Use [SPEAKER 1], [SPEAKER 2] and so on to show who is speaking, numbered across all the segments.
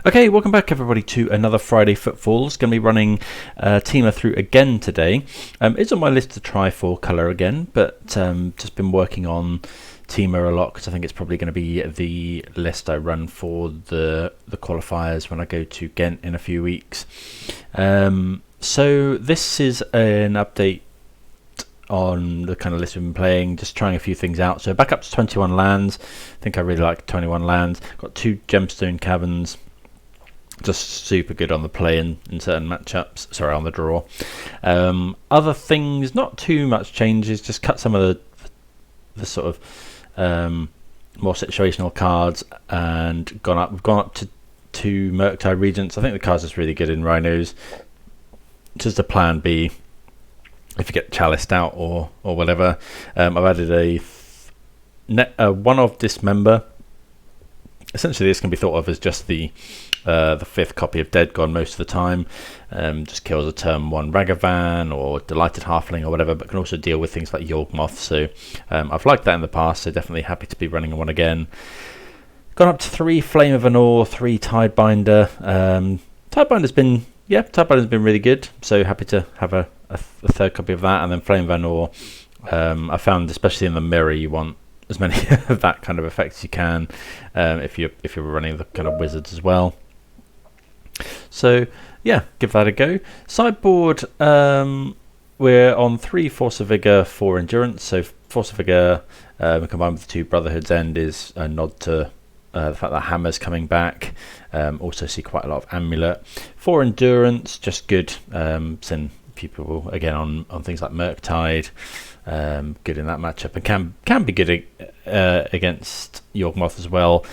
[SPEAKER 1] Okay, welcome back everybody to another Friday Footfalls. Going to be running Temur through again today. It's on my list to try for colour again, but just been working on Temur a lot because I think it's probably going to be the list I run for the qualifiers when I go to Ghent in a few weeks. So this is an update on the kind of list we've been playing, just trying a few things out. So back up to 21 lands. I think I really like 21 lands. Got 2 Gemstone Caverns. Just super good on the play in certain matchups. Sorry, on the draw. Other things, not too much changes. Just cut some of the sort of more situational cards and we've gone up to 2 Murktide Regents. I think the card's just really good in Rhinos. Just a plan B if you get chaliced out or whatever. I've added a one of Dismember. Essentially, this can be thought of as just the 5th copy of Dead Gone most of the time. Just kills a turn 1 Ragavan or Delighted Halfling or whatever, but can also deal with things like Yawgmoth. So I've liked that in the past, so definitely happy to be running one again. Gone up to 3 Flame of Anor, 3 Tidebinder. Tidebinder's been really good, so happy to have a 3rd copy of that. And then Flame of Anor, I found especially in the mirror you want as many of that kind of effects as you can if you're running the kind of wizards as well. So yeah, give that a go. Sideboard, we're on 3 Force of Vigor, 4 Endurance. So Force of Vigor combined with the 2 Brotherhood's End is a nod to the fact that Hammer's coming back. Also see quite a lot of Amulet. 4 Endurance, just good. Send people again on things like Murktide. Good in that matchup, and can be good against Yawgmoth as well.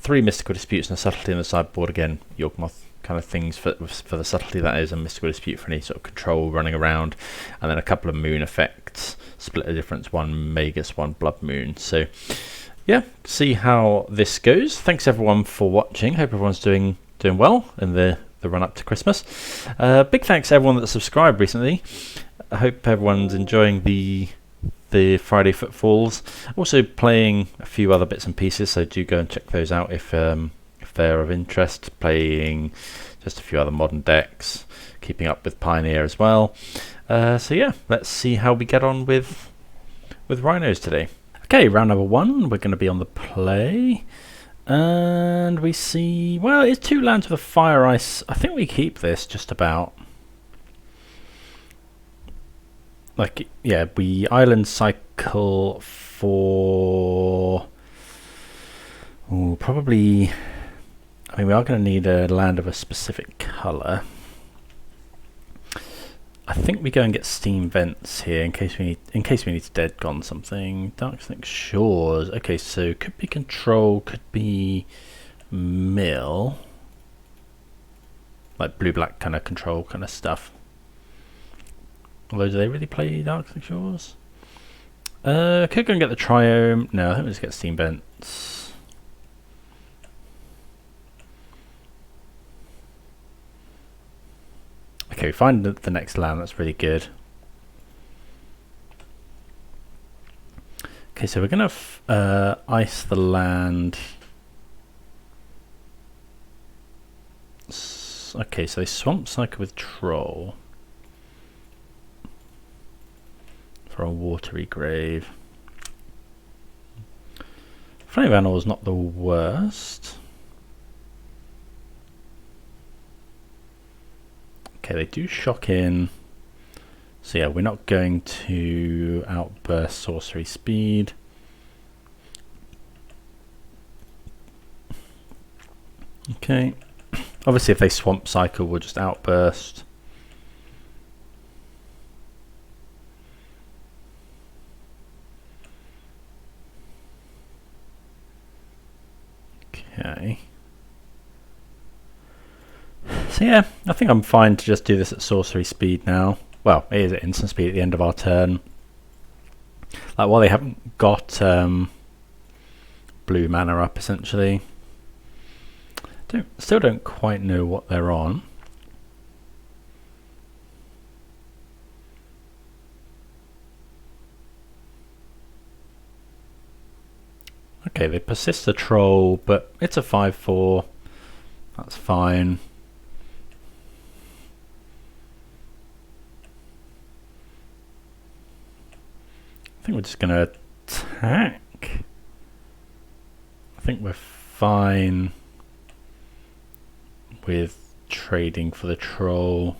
[SPEAKER 1] 3 Mystical Disputes and a Subtlety in the sideboard. Again, Yawgmoth kind of things for the Subtlety, that is, a Mystical Dispute for any sort of control running around, and then a couple of moon effects, Split the Difference, 1 Magus, 1 Blood Moon. So yeah, see how this goes. Thanks everyone for watching. Hope everyone's doing well in the run up to Christmas. Big thanks to everyone that subscribed recently. I hope everyone's enjoying the Friday Footfalls. Also playing a few other bits and pieces, so do go and check those out if they're of interest. Playing just a few other modern decks, keeping up with Pioneer as well. So yeah, let's see how we get on with Rhinos today. Okay, round number 1, we're going to be on the play. And we see, well, it's 2 lands with a Fire Ice. I think we keep this just about. Like, yeah, we island cycle for probably. I mean, we are going to need a land of a specific colour. I think we go and get Steam Vents here in case we need to Dead Gone something. Darksnick Shores. Okay, so could be Control, could be Mill, like blue-black kind of control kind of stuff. Although, do they really play Darksnick Shores? Could go and get the Triome. No, I think we'll just get Steam Vents. Okay, we find the next land. That's really good. Okay, so we're going to ice the land. Okay, so they Swamp Cycle with Troll. For a Watery Grave. Flame of Anor is not the worst. Okay, they do shock in. So yeah, we're not going to outburst sorcery speed. Okay. Obviously if they Swamp Cycle, we'll just outburst. Okay. So yeah, I think I'm fine to just do this at sorcery speed now. Well, it is at instant speed at the end of our turn. Like, while they haven't got blue mana up, essentially. Still don't quite know what they're on. Okay, they persist the troll, but it's a 5/4. That's fine. I think we're just going to attack. I think we're fine with trading for the troll.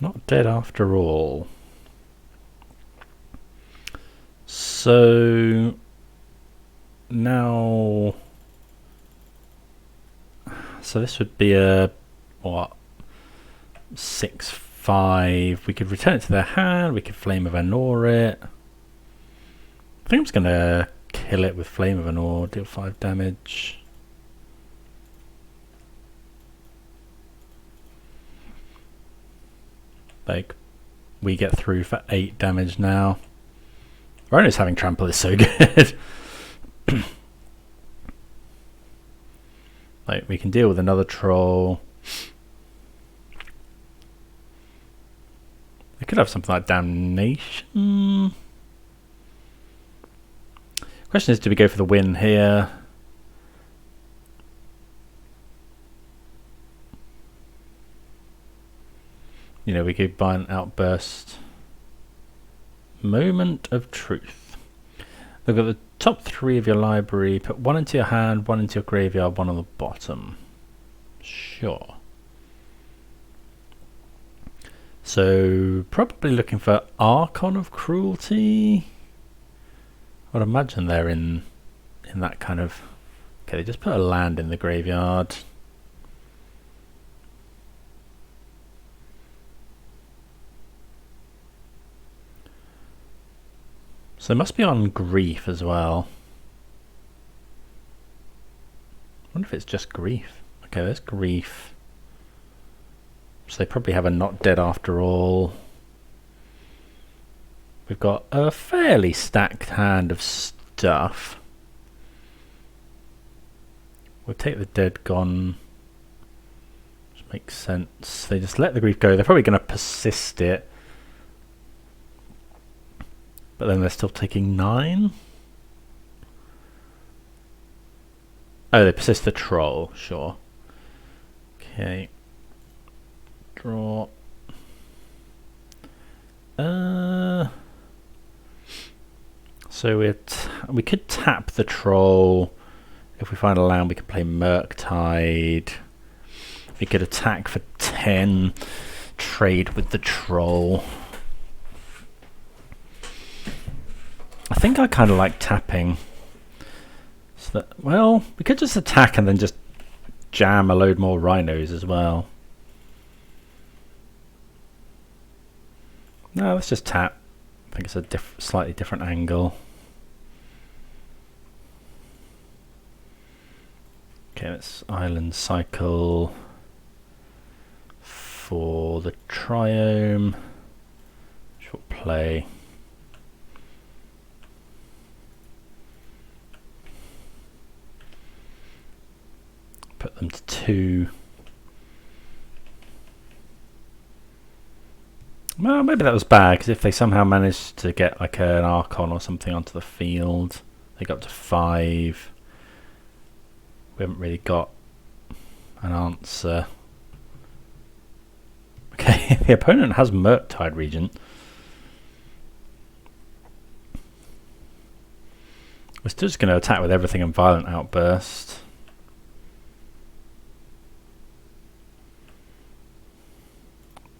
[SPEAKER 1] Not dead after all. So now, so this would be a what, 6/5. We could return it to their hand. We could Flame of Anor it. I think I'm just gonna kill it with Flame of Anor. Deal 5 damage. Like, we get through for 8 damage now. Rhinos having trample is so good. Like, we can deal with another troll. They could have something like Damnation. Question is, do we go for the win here? You know, we could Violent Outburst. Moment of Truth. Look at the top 3 of your library. Put 1 into your hand, 1 into your graveyard, 1 on the bottom. Sure. So, probably looking for Archon of Cruelty. I'd imagine they're in that kind of... Okay, they just put a land in the graveyard. So they must be on Grief as well. I wonder if it's just Grief. Okay, there's Grief. So they probably have a Not Dead After All. We've got a fairly stacked hand of stuff. We'll take the Dead Gone. Which makes sense. They just let the Grief go. They're probably going to persist it. But then they're still taking 9. Oh, they persist the troll, sure. Okay. Draw. So we could tap the troll. If we find a land, we could play Murktide. We could attack for 10. Trade with the troll. I think I kind of like tapping. So that, well, we could just attack and then just jam a load more Rhinos as well. No, let's just tap. I think it's a slightly different angle. Okay, let's Island Cycle for the Triome. Short play. Put them to 2. Well, maybe that was bad, because if they somehow managed to get like an Archon or something onto the field, they got up to 5. We haven't really got an answer. Okay, the opponent has Murktide Regent. We're still just going to attack with everything and Violent Outburst.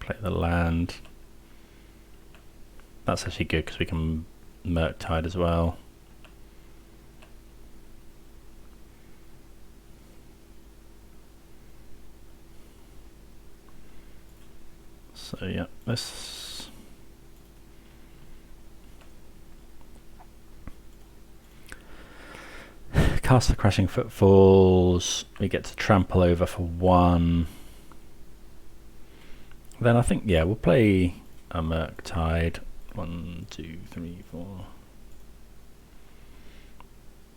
[SPEAKER 1] Play the land. That's actually good because we can Murktide as well. So yeah, let's cast the Crashing Footfalls. We get to trample over for 1. Then I think, yeah, we'll play a Murktide. 1, 2, 3, 4.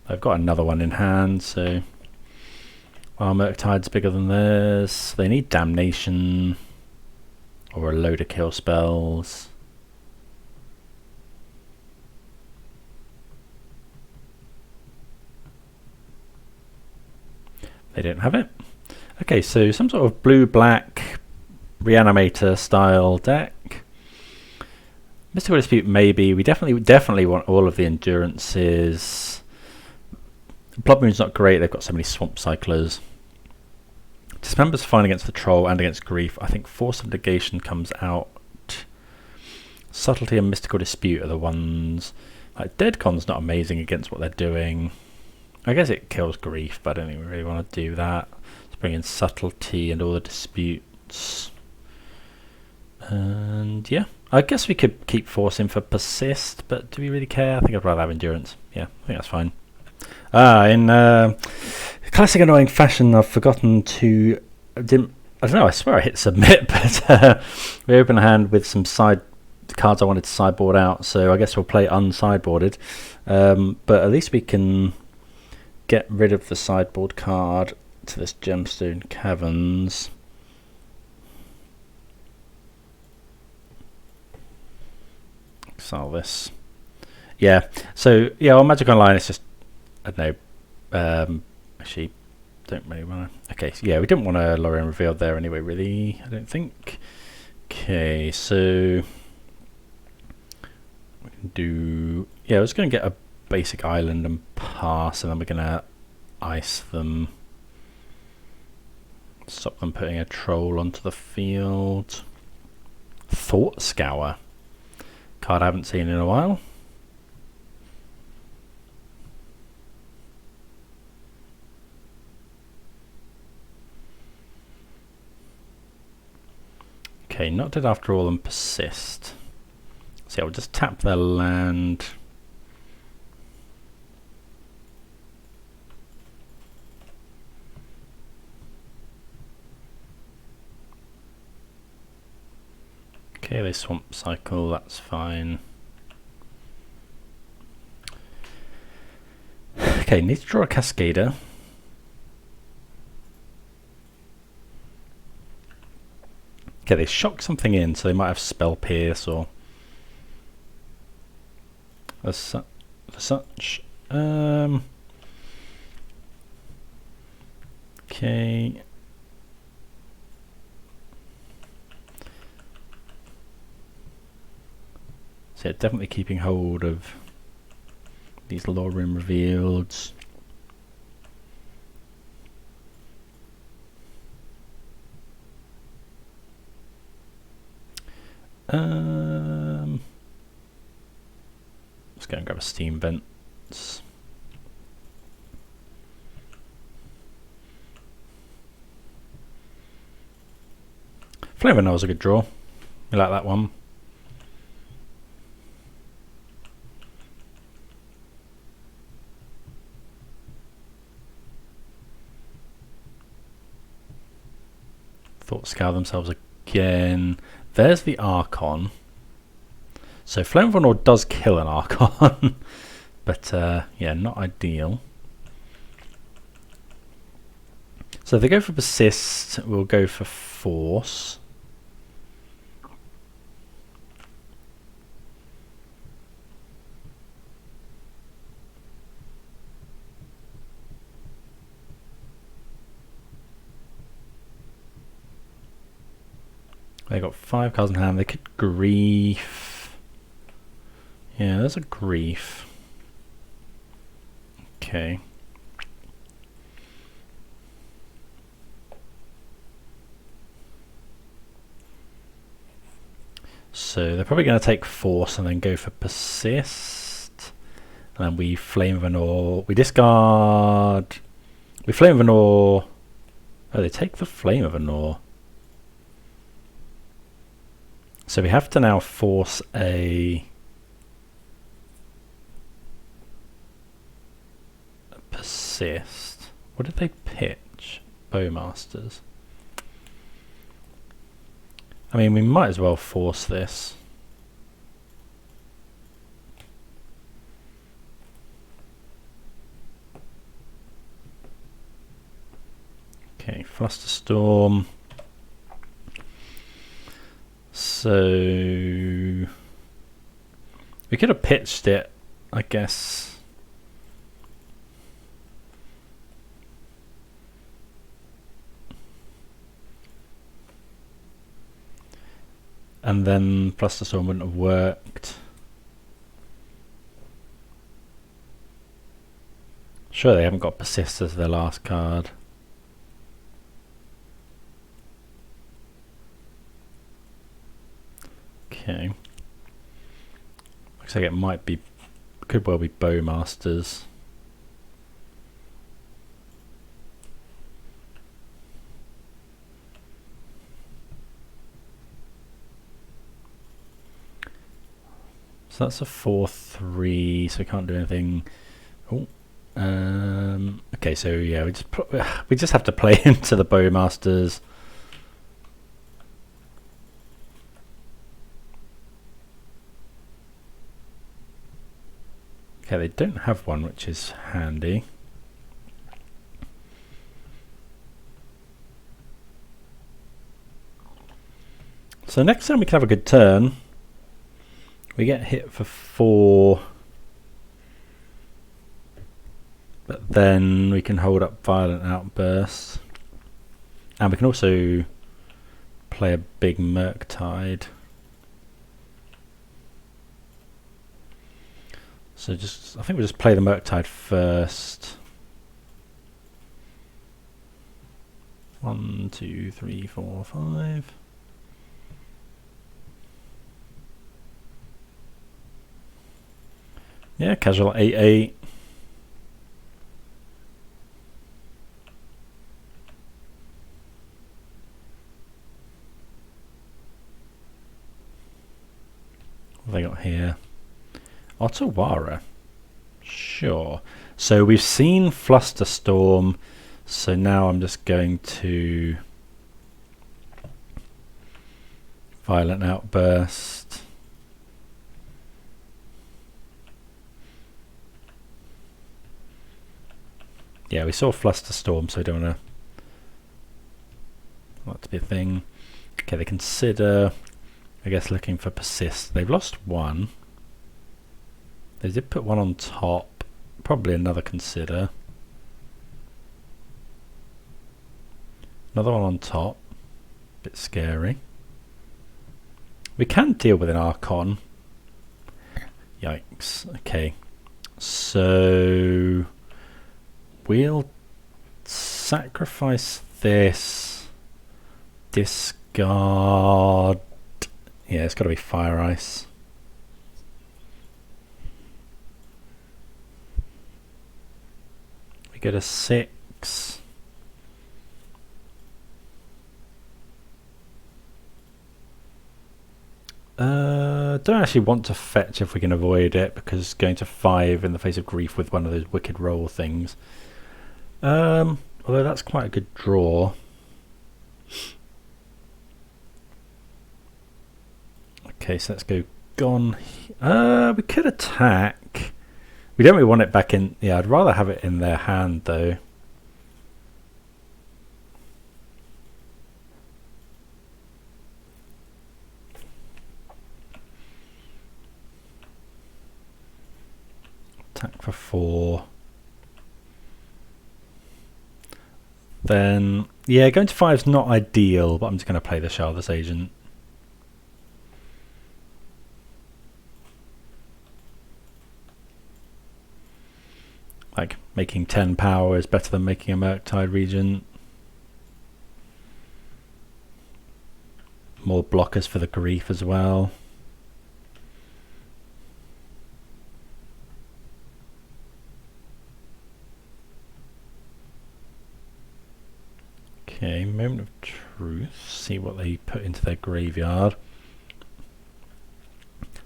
[SPEAKER 1] I've got another one in hand, so our Murktide's bigger than theirs. They need Damnation. or a load of kill spells. They don't have it. Okay, so some sort of blue-black Reanimator style deck. Mystical Dispute maybe. We definitely want all of the endurances. Blood Moon's not great. They've got so many Swamp Cyclers. Dismember's fine against the Troll and against Grief. I think Force of Negation comes out. Subtlety and Mystical Dispute are the ones. Like Deadcon's not amazing against what they're doing. I guess it kills Grief, but I don't really want to do that. Let's bring in Subtlety and all the disputes. And yeah, I guess we could keep Force in for Persist, but do we really care? I think I'd rather have Endurance. Yeah, I think that's fine. In classic annoying fashion, I've forgotten to... I don't know, I swear I hit submit, but we open a hand with some side cards I wanted to sideboard out, so I guess we'll play unsideboarded. But at least we can get rid of the sideboard card to this Gemstone Caverns. Exile this. Yeah, so yeah, on Magic Online it's just, I don't know, actually don't really want to, okay, so yeah, we didn't want a Lórien Revealed there anyway, really, I don't think. Okay, so we can do, yeah, I was going to get a basic island and pass, and then we're going to ice them, stop them putting a troll onto the field. Thought Scour, card I haven't seen in a while. Okay, not dead after all and Persist. So yeah, we'll just tap their land. Okay, they Swamp Cycle, that's fine. Okay, need to draw a Cascader. Okay, they shock something in, so they might have Spell Pierce or as such. Okay. So yeah, definitely keeping hold of these Lórien Revealed. Let's go and grab a Steam Vents. Flame of Anor is a good draw. We like that one. Thought Scour themselves again. There's the Archon. So Flame of Anor does kill an Archon, but yeah, not ideal. So if they go for Persist, we'll go for Force. They got 5 cards in hand. They could Grief. Yeah, there's a Grief. Okay. So they're probably going to take Force and then go for Persist. And then we Flame of Anor. We discard. We Flame of Anor. Oh, they take the Flame of Anor. So we have to now force a Persist. What did they pitch? Bowmasters. I mean, we might as well force this. Okay, Flusterstorm. So we could have pitched it, I guess. And then Fluster Storm wouldn't have worked. Sure, they haven't got Persist as their last card. Okay. Looks like it might be, could well be Bowmasters. So that's a 4/3, so we can't do anything. Oh, okay, so yeah, we just have to play into the Bowmasters. Okay, they don't have one, which is handy. So next time we can have a good turn. We get hit for 4, but then we can hold up Violent Outburst, and we can also play a big Murktide. So just, I think we'll just play the Murktide first. 1, 2, 3, 4, 5. Yeah, casual 8/8. What have they got here? Otawara. Sure. So we've seen Flusterstorm, so now I'm just going to Violent Outburst. Yeah, we saw Flusterstorm, so we don't want that to be a thing. Okay, they consider, I guess, looking for Persist. They've lost one. They did put one on top. Probably another consider. Another one on top. Bit scary. We can deal with an Archon. Yikes. Okay. So we'll sacrifice this. Discard. Yeah, it's got to be Fire Ice. We get a 6. Don't actually want to fetch if we can avoid it, because going to 5 in the face of grief with one of those wicked roll things. Although that's quite a good draw. Okay, so let's go gone. We could attack. We don't really want it back in. Yeah, I'd rather have it in their hand though. Attack for 4. Then, yeah, going to 5 is not ideal, but I'm just going to play the Shardless Agent. Like, making 10 power is better than making a Murktide Regent. More blockers for the grief as well. Okay, Moment of Truth. See what they put into their graveyard.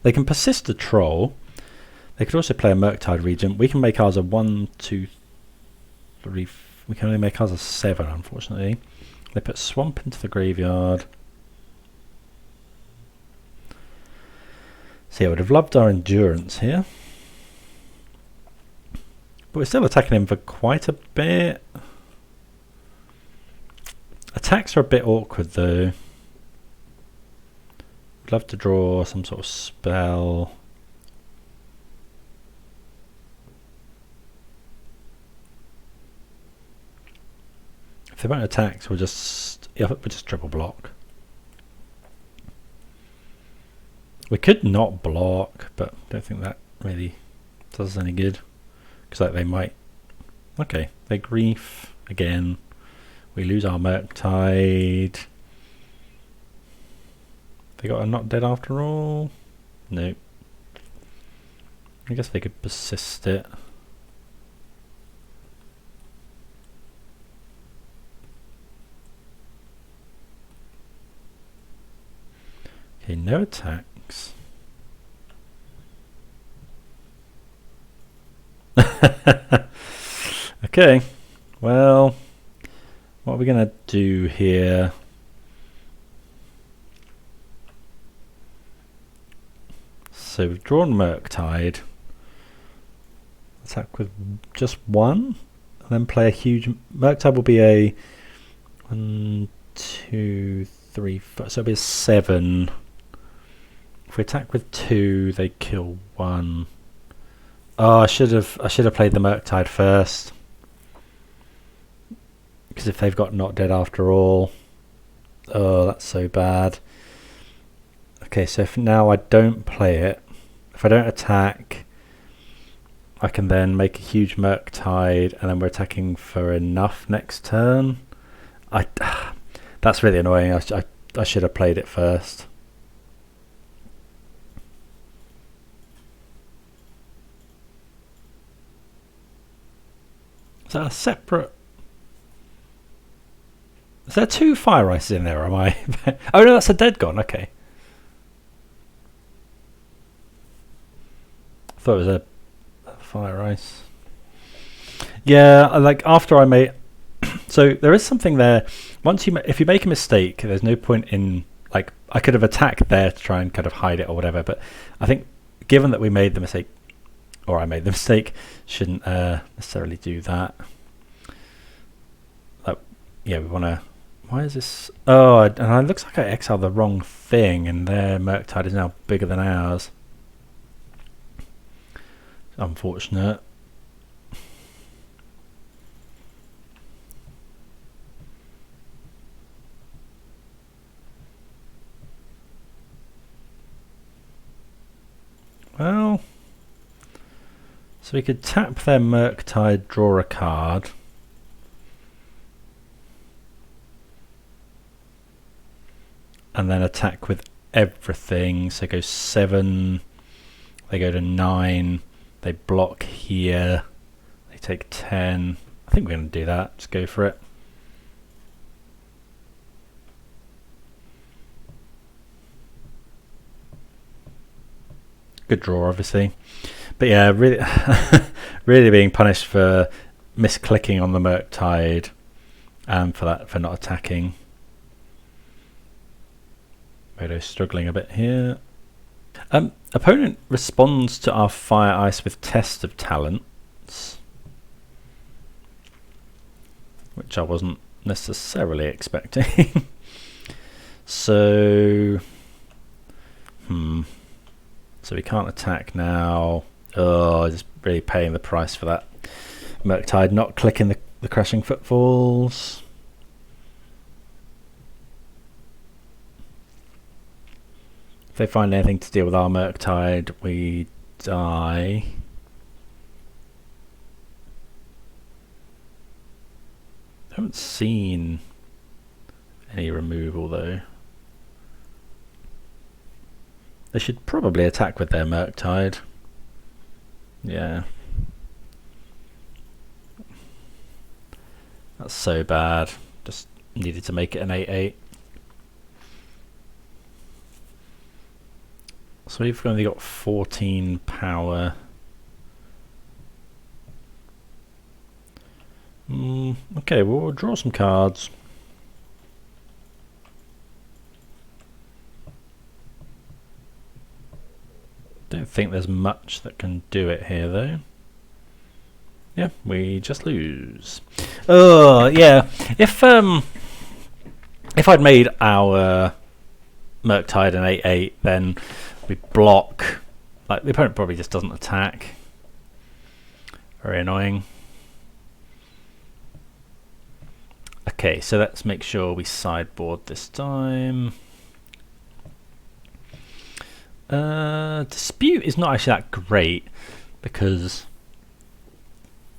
[SPEAKER 1] They can persist a troll. They could also play a Murktide Regent. We can make ours a 1, 2, 3. We can only make ours a 7, unfortunately. They put Swamp into the graveyard. See, I would have loved our Endurance here. But we're still attacking him for quite a bit. Attacks are a bit awkward though. I'd love to draw some sort of spell. If they won't attack, we'll just triple block. We could not block, but I don't think that really does us any good. Because like they might. Okay, they grief again. We lose our Murktide. They got a not dead after all? No. I guess they could persist it. Okay, no attacks. Okay, well, what are we going to do here? So we've drawn Murktide. Attack with just one, and then play a huge. Murktide will be a 1, 2, 3, 4. So it'll be a 7. If we attack with 2, they kill 1. Oh, I should have played the Murktide first. Because if they've got not dead after all, oh, that's so bad. Okay, so if now I don't play it, if I don't attack, I can then make a huge Murktide, and then we're attacking for enough next turn. That's really annoying. I should have played it first. Is that a separate? Is there 2 Fire Ices in there, or am I? Oh no, that's a dead gon, okay. I thought it was a Fire Ice. Yeah, like after I made... So there is something there. Once if you make a mistake, there's no point in... Like, I could have attacked there to try and kind of hide it or whatever, but I think given that we made the mistake, or I made the mistake, shouldn't necessarily do that. Yeah, we want to... Why is this... Oh, and it looks like I exiled the wrong thing, and their Murktide is now bigger than ours. Unfortunate. Well... So we could tap their Murktide, draw a card. And then attack with everything. So go 7. They go to 9. They block here. They take 10. I think we're going to do that. Just go for it. Good draw, obviously. But yeah, really, really being punished for misclicking on the Murktide and for not attacking. Modo's struggling a bit here. Opponent responds to our Fire Ice with Test of Talents, which I wasn't necessarily expecting. So, so we can't attack now. Oh, just really paying the price for that. Murktide not clicking the Crashing Footfalls. If they find anything to deal with our Murktide, we die. I haven't seen any removal though. They should probably attack with their Murktide. Yeah. That's so bad. Just needed to make it an 8/8. So we've only got 14 power. Okay, well, we'll draw some cards. Don't think there's much that can do it here, though. Yeah, we just lose. Oh, yeah. If I'd made our Murktide and 8/8, then we block. Like the opponent probably just doesn't attack. Very annoying. Okay, so let's make sure we sideboard this time. Dispute is not actually that great because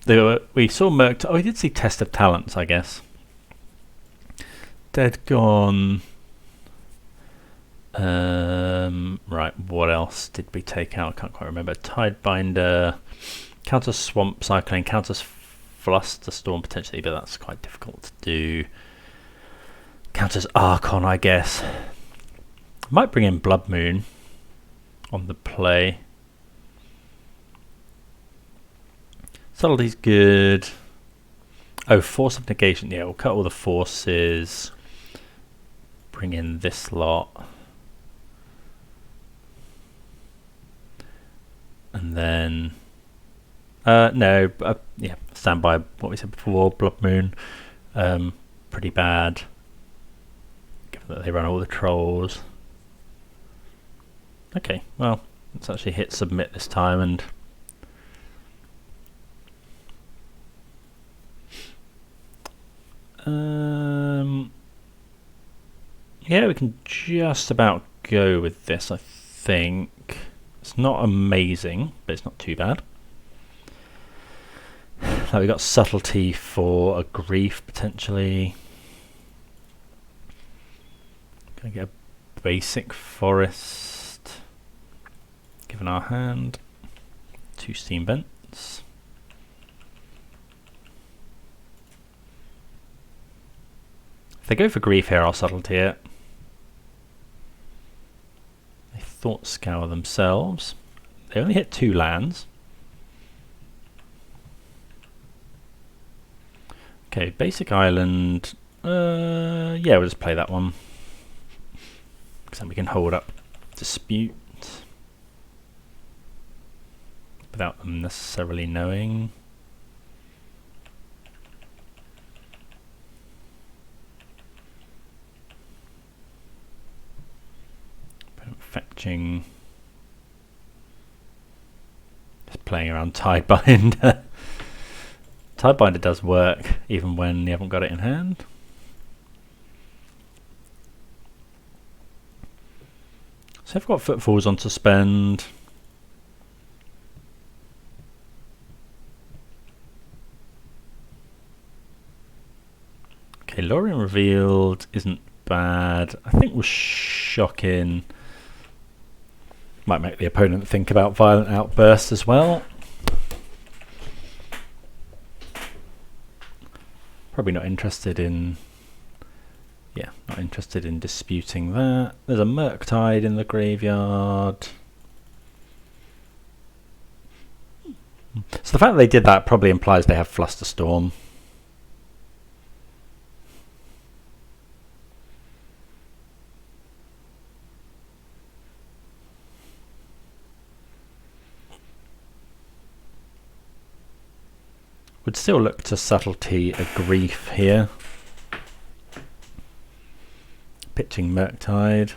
[SPEAKER 1] we saw Murktide. Oh, we did see Test of Talents, I guess. Dead Gone. Right, what else did we take out? I can't quite remember. Tidebinder, counters Swamp Cycling, counters Flusterstorm potentially, but that's quite difficult to do. Counters Archon, I guess. Might bring in Blood Moon on the play. Subtlety's good. Oh, Force of Negation. Yeah, we'll cut all the forces. Bring in this lot. And then no, yeah, stand by what we said before. Blood Moon, pretty bad, given that they run all the trolls. Okay, well, let's actually hit submit this time, and yeah, we can just about go with this, I think. It's not amazing, but it's not too bad. Now we got Subtlety for a grief potentially. Gonna get a basic forest given our hand. 2 steam vents. If they go for grief here, I'll Subtlety it. They thought Scour themselves. They only hit 2 lands. Okay, basic island. Yeah, we'll just play that one. Because then we can hold up Dispute without them necessarily knowing. Fetching. Just playing around Tidebinder. Tidebinder does work even when you haven't got it in hand. So I've got Footfalls on suspend. Okay, Lórien Revealed isn't bad. I think we'll shock in. Might make the opponent think about Violent Outburst as well. Probably not interested in... Yeah, not interested in disputing that. There's a Murktide in the graveyard. So the fact that they did that probably implies they have Flusterstorm. Would still look to Subtlety a grief here. Pitching Murktide.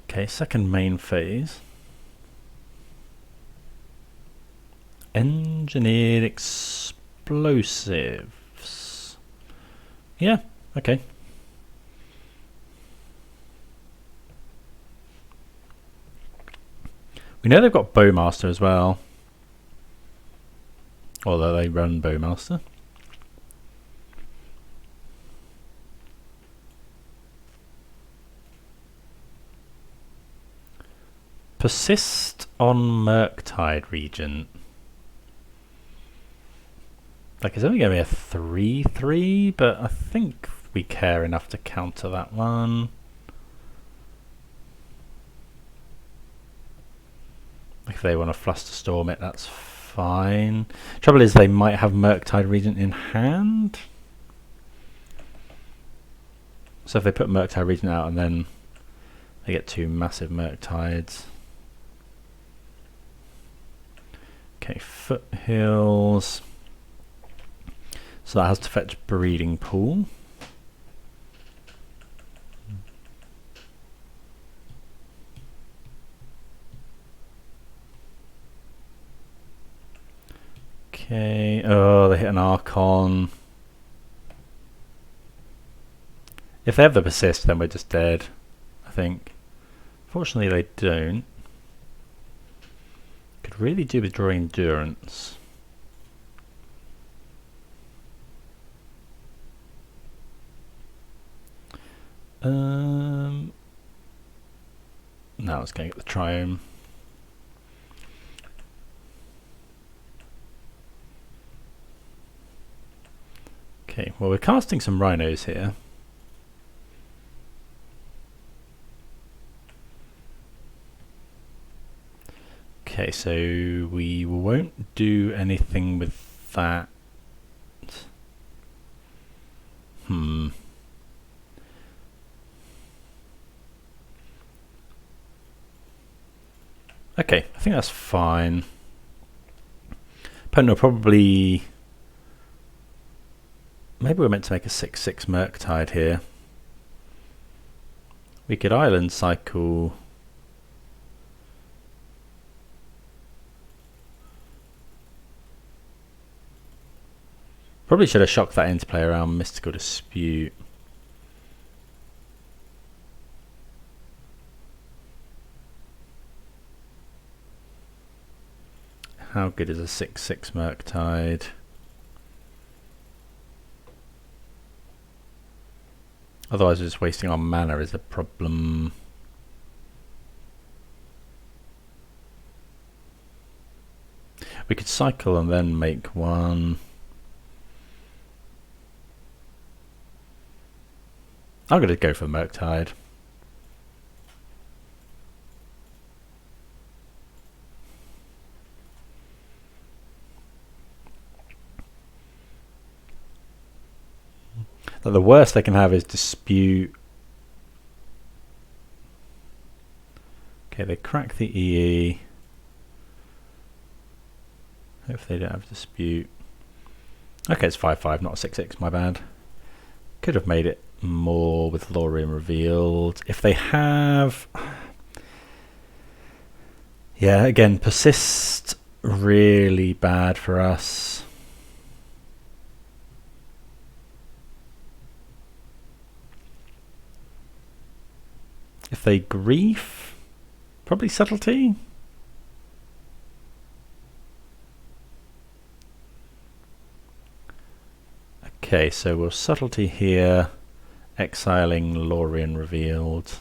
[SPEAKER 1] Okay, second main phase. Engineered explosive. Yeah, okay. We know they've got Bowmaster as well. Although they run Bowmaster. Persist on Murktide Regent. Like, it's only going to be a 3/3, but I think we care enough to counter that one. If they want to Flusterstorm it, that's fine. Trouble is, they might have Murktide Regent in hand. So if they put Murktide Regent out and then They get 2 massive Murktides. Okay, Foothills. So that has to fetch Breeding Pool. Okay, oh, they hit an Archon. If they have the persist, then we're just dead, I think. Fortunately, they don't. Could really do with drawing endurance. No, it's going to get the Triome. Okay, well, we're casting some Rhinos here. Okay, so we won't do anything with that. Okay, I think that's fine. Opponent will probably... Maybe we're meant to make a 6/6 Murktide here. We could Island Cycle... Probably should have shocked that interplay around Mystical Dispute. How good is a 6/6 Murktide? Otherwise just wasting our mana is a problem. We could cycle and then make one. I'm going to go for Murktide. The worst they can have is Dispute. Okay, they crack the EE. Hopefully they don't have Dispute. Okay, it's 5/5, not a 6/6, my bad. Could have made it more with Lórien Revealed. If they have... Yeah, again, Persist, really bad for us. If they Grief, probably Subtlety. Okay, so we'll Subtlety here, exiling Lórien Revealed.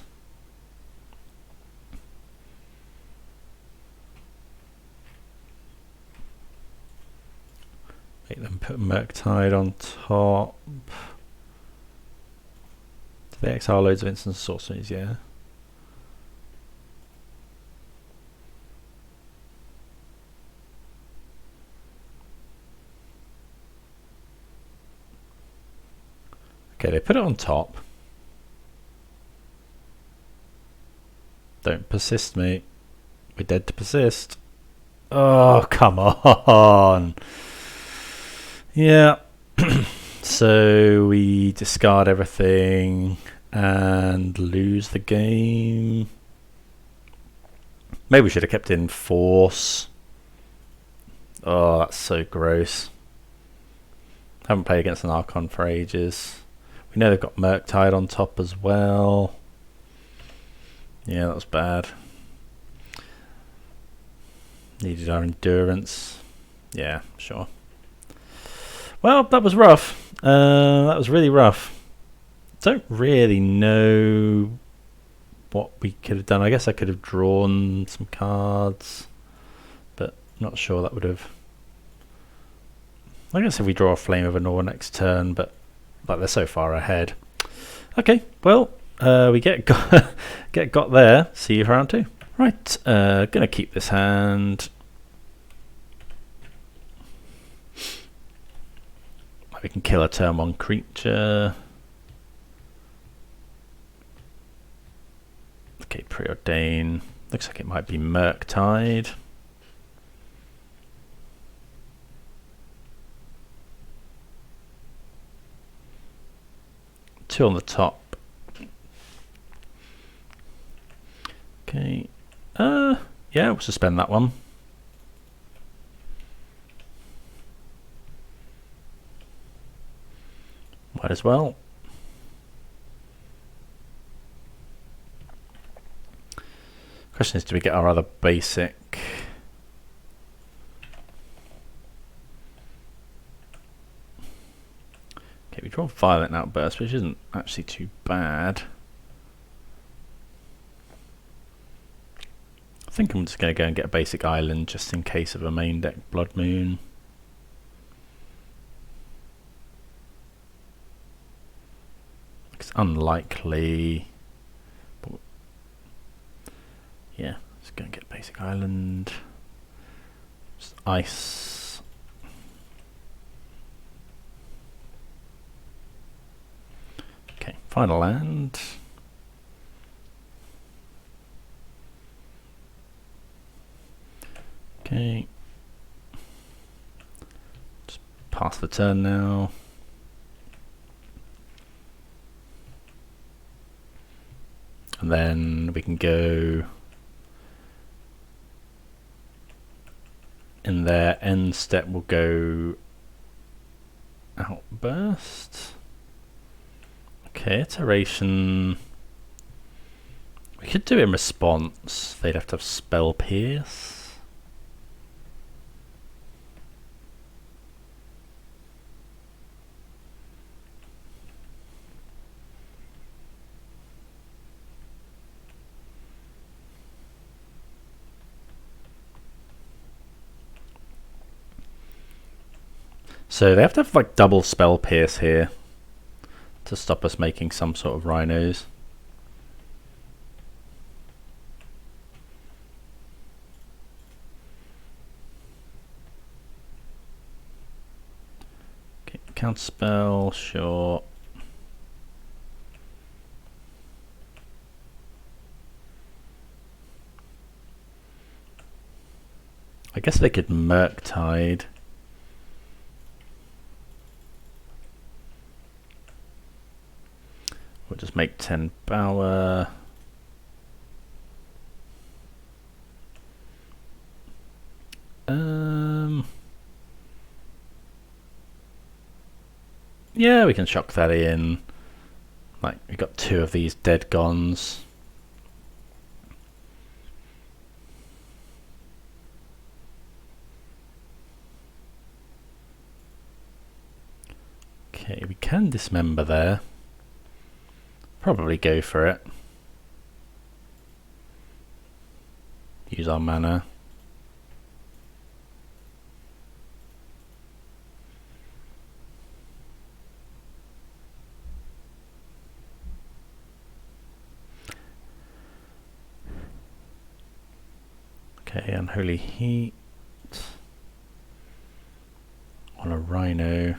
[SPEAKER 1] Make them put Murktide on top. Do they exile loads of instant sorceries? Yeah. Okay, they put it on top. Don't persist, mate. We're dead to persist. Oh, come on. Yeah. So we discard everything and lose the game. Maybe we should have kept in Force. Oh, that's so gross. Haven't played against an Archon for ages. We know they've got Murktide on top as well. Yeah, that was bad. Needed our endurance. Yeah, sure. Well, that was rough. That was really rough. Don't really know what we could have done. I guess I could have drawn some cards, but not sure that would have... I guess if we draw a Flame of Anor next turn, but like they're so far ahead. Okay, well, we get got there. See you for round 2. Right, gonna keep this hand. We can kill a turn 1 creature. Okay, Dane. Looks like it might be Murktide. Two on the top. Okay. Yeah, we'll suspend that one. Might as well. Question is, do we get our other basic? Okay, we draw Violent Outburst, which isn't actually too bad. I think I'm just going to go and get a basic island just in case of a main deck Blood Moon. It's unlikely. But yeah, just go and get a basic island. Just ice. Okay, final land. Okay. Just pass the turn now. And then we can go in their end step, we'll go Outburst. Okay, iteration. We could do in response. They'd have to have Spell Pierce. So they have to have like double Spell Pierce here to stop us making some sort of Rhinos. Okay, counterspell, sure. I guess they could Murktide. We'll just make 10 power. Yeah, we can shock that in. Like, we got two of these dead gons. Okay, we can dismember there. Probably go for it. Use our mana. Okay, Unholy Heat on a Rhino.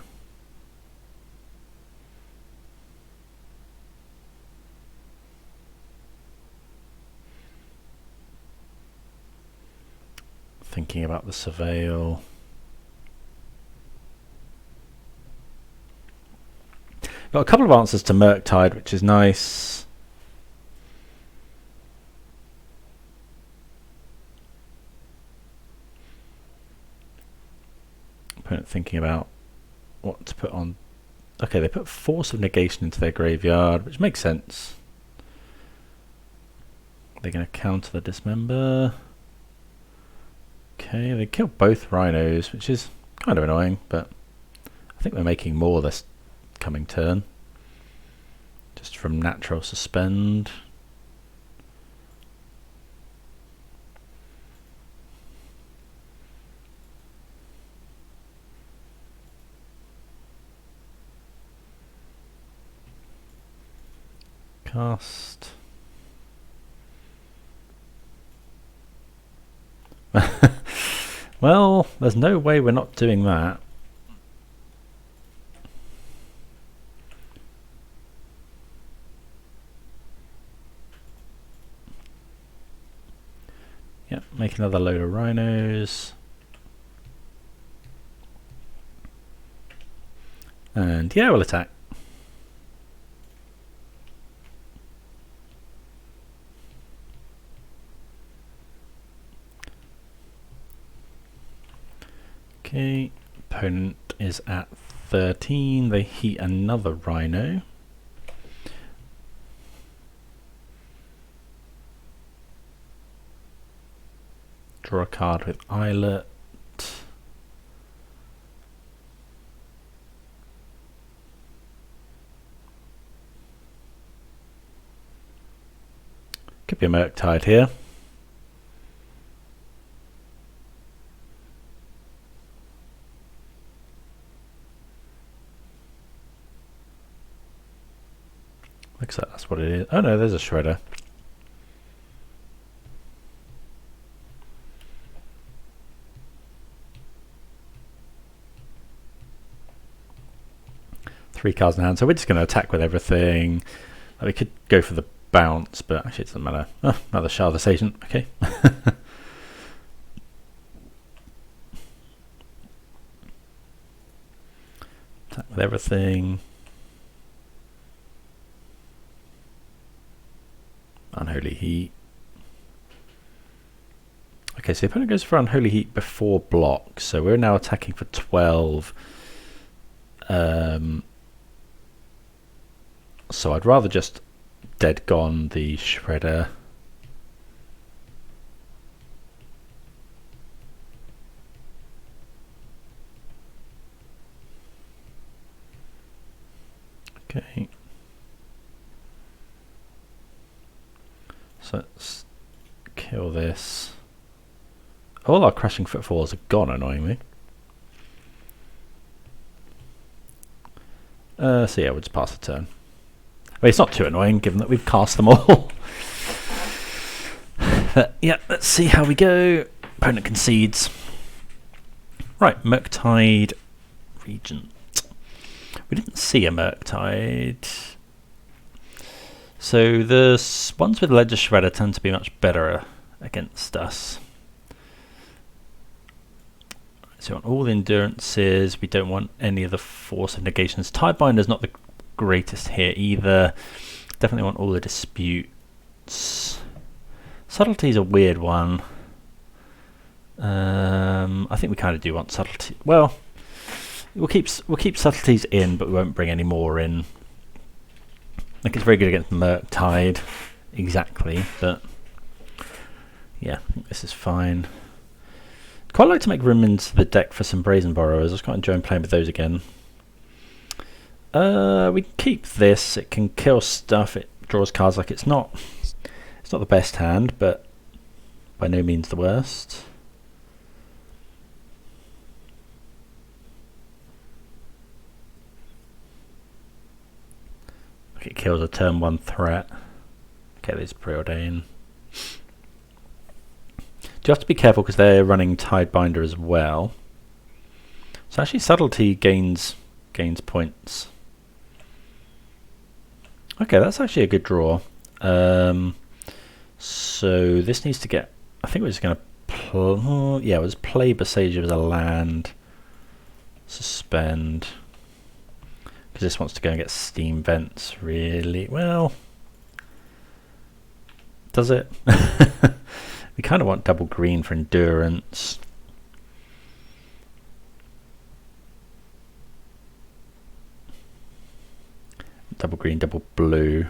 [SPEAKER 1] Thinking about the Surveil. Got a couple of answers to Murktide, which is nice. Opponent thinking about what to put on. Okay, they put Force of Negation into their graveyard, which makes sense. They're going to counter the Dismember. Okay, they killed both Rhinos, which is kind of annoying, but I think they're making more this coming turn. Just from natural suspend. Cast. Well, there's no way we're not doing that. make another load of Rhinos. And yeah, we'll attack. Okay, opponent is at 13. They heat another Rhino. Draw a card with Islet. Could be a Murktide here. Looks like that's what it is. Oh no, there's a Shredder. Three cards in hand, so we're just going to attack with everything. We could go for the bounce, but actually it doesn't matter. Oh, another Shardless Agent, okay. Attack with everything. Unholy Heat. Okay, so the opponent goes for Unholy Heat before block, so we're now attacking for 12. So I'd rather just dead gone the Shredder. Okay. So let's kill this. All our Crashing Footfalls are gone, annoyingly. So yeah, we'll just pass the turn. Well, it's not too annoying given that we've cast them all. But yeah, let's see how we go. Opponent concedes. Right, Murktide Regent. We didn't see a Murktide. So the ones with Ledger Shredder tend to be much better against us. So we want all the endurances. We don't want any of the Force of Negations. Tidebinder's not the greatest here either. Definitely want all the disputes. Subtlety is a weird one. I think we kind of do want Subtlety. Well, we'll keep Subtleties in, but we won't bring any more in. I think it's very good against Murktide, exactly. But yeah, I think this is fine. Quite like to make room into the deck for some Brazen Borrowers. I was quite enjoying playing with those again. We can keep this. It can kill stuff. It draws cards. Like it's not the best hand, but by no means the worst. Okay, it kills a turn 1 threat. Okay, there's Preordain. Do you have to be careful because they're running Tidebinder as well. So actually Subtlety gains points. Okay, that's actually a good draw. So this needs to get... I think we're just going to... yeah, we'll just play Boseiju as a land. Suspend. Because this wants to go and get Steam Vents, really. Well... Does it? We kind of want double green for endurance. Double green, double blue.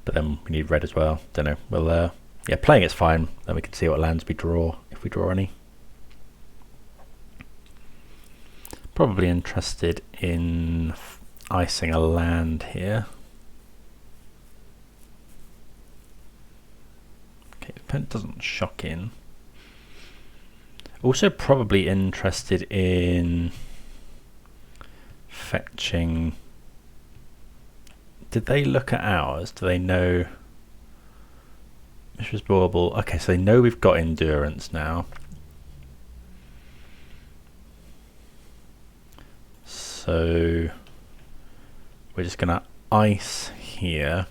[SPEAKER 1] But then we need red as well. Don't know. Well, yeah, playing it's fine. Then we can see what lands we draw, if we draw any. Probably interested in icing a land here. Okay, the opponent doesn't shock in. Also probably interested in fetching. Did they look at ours? Do they know? Mishra's Bauble. Okay, so they know we've got endurance now. So we're just going to ice here.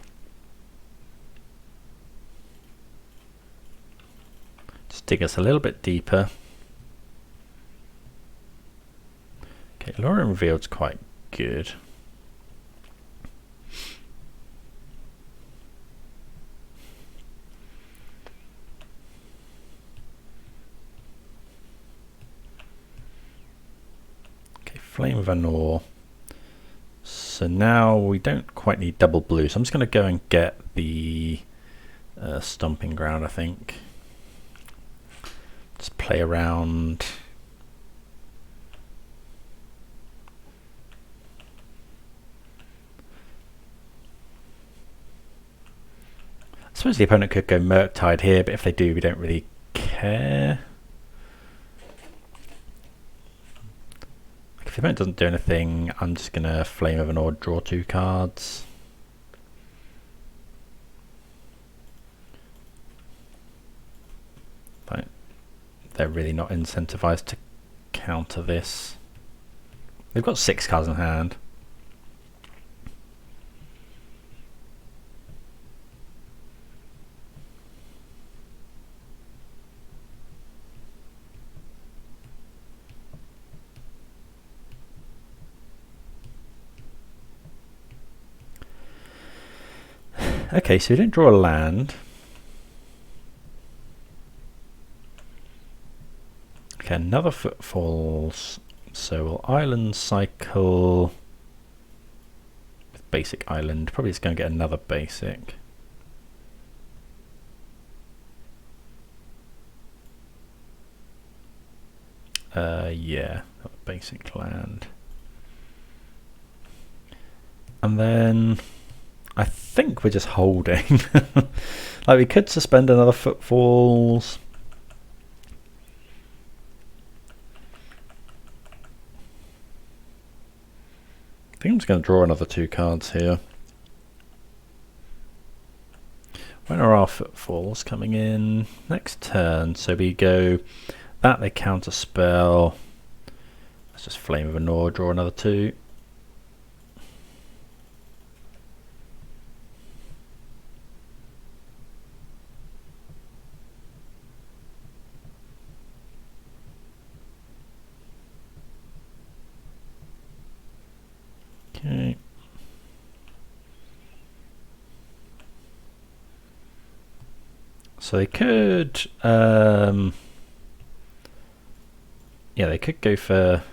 [SPEAKER 1] Just Just dig us a little bit deeper. Okay, Lórien Revealed's quite good. Okay, Flame of Anor. So now we don't quite need double blue, so I'm just going to go and get the Stomping Ground, I think. Just play around. I suppose the opponent could go Murktide here, but if they do, we don't really care. If the opponent doesn't do anything, I'm just going to Flame of Anor, draw 2 cards. But they're really not incentivized to counter this. They've got 6 cards in hand. Okay, so we didn't draw a land. Okay, another Footfalls. So we'll island cycle with basic island. Probably just going to get another basic. Yeah, basic land. And then I think we're just holding. Like, we could suspend another Footfalls. I think I'm just going to draw another 2 cards here. When are our Footfalls coming in? Next turn. So we go that, they counter spell. Let's just Flame of Anor, draw another 2. Okay. So they could, yeah, they could go for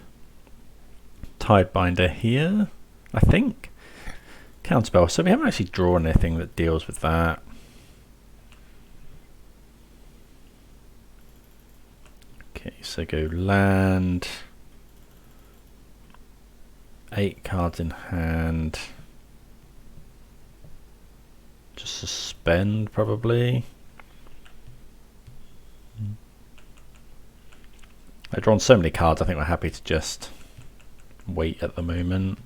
[SPEAKER 1] Tidebinder here, I think. Counterspell. So we haven't actually drawn anything that deals with that. Okay, so go land. 8 cards in hand. Just suspend, probably. I've drawn so many cards, I think we're happy to just wait at the moment.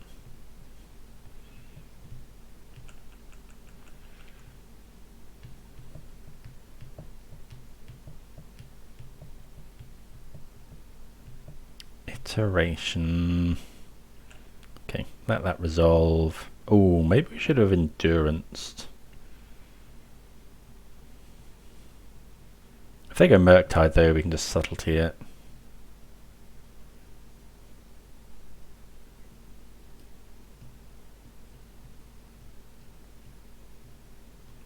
[SPEAKER 1] Iteration. Okay, let that resolve. Oh, maybe we should have enduranced. If they go Murktide though, we can just subtlety it.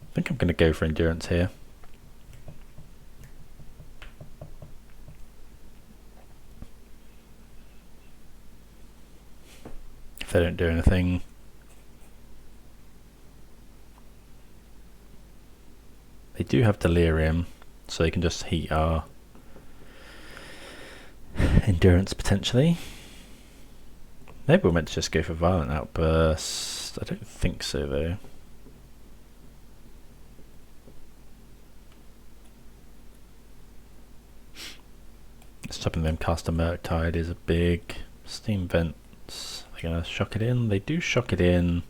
[SPEAKER 1] I think I'm going to go for endurance here. If they don't do anything. They do have delirium, so they can just heat our endurance potentially. Maybe we're meant to just go for Violent Outburst. I don't think so though. Stopping them cast a Murktide is a big. Steam Vents. They're going to shock it in. They do shock it in.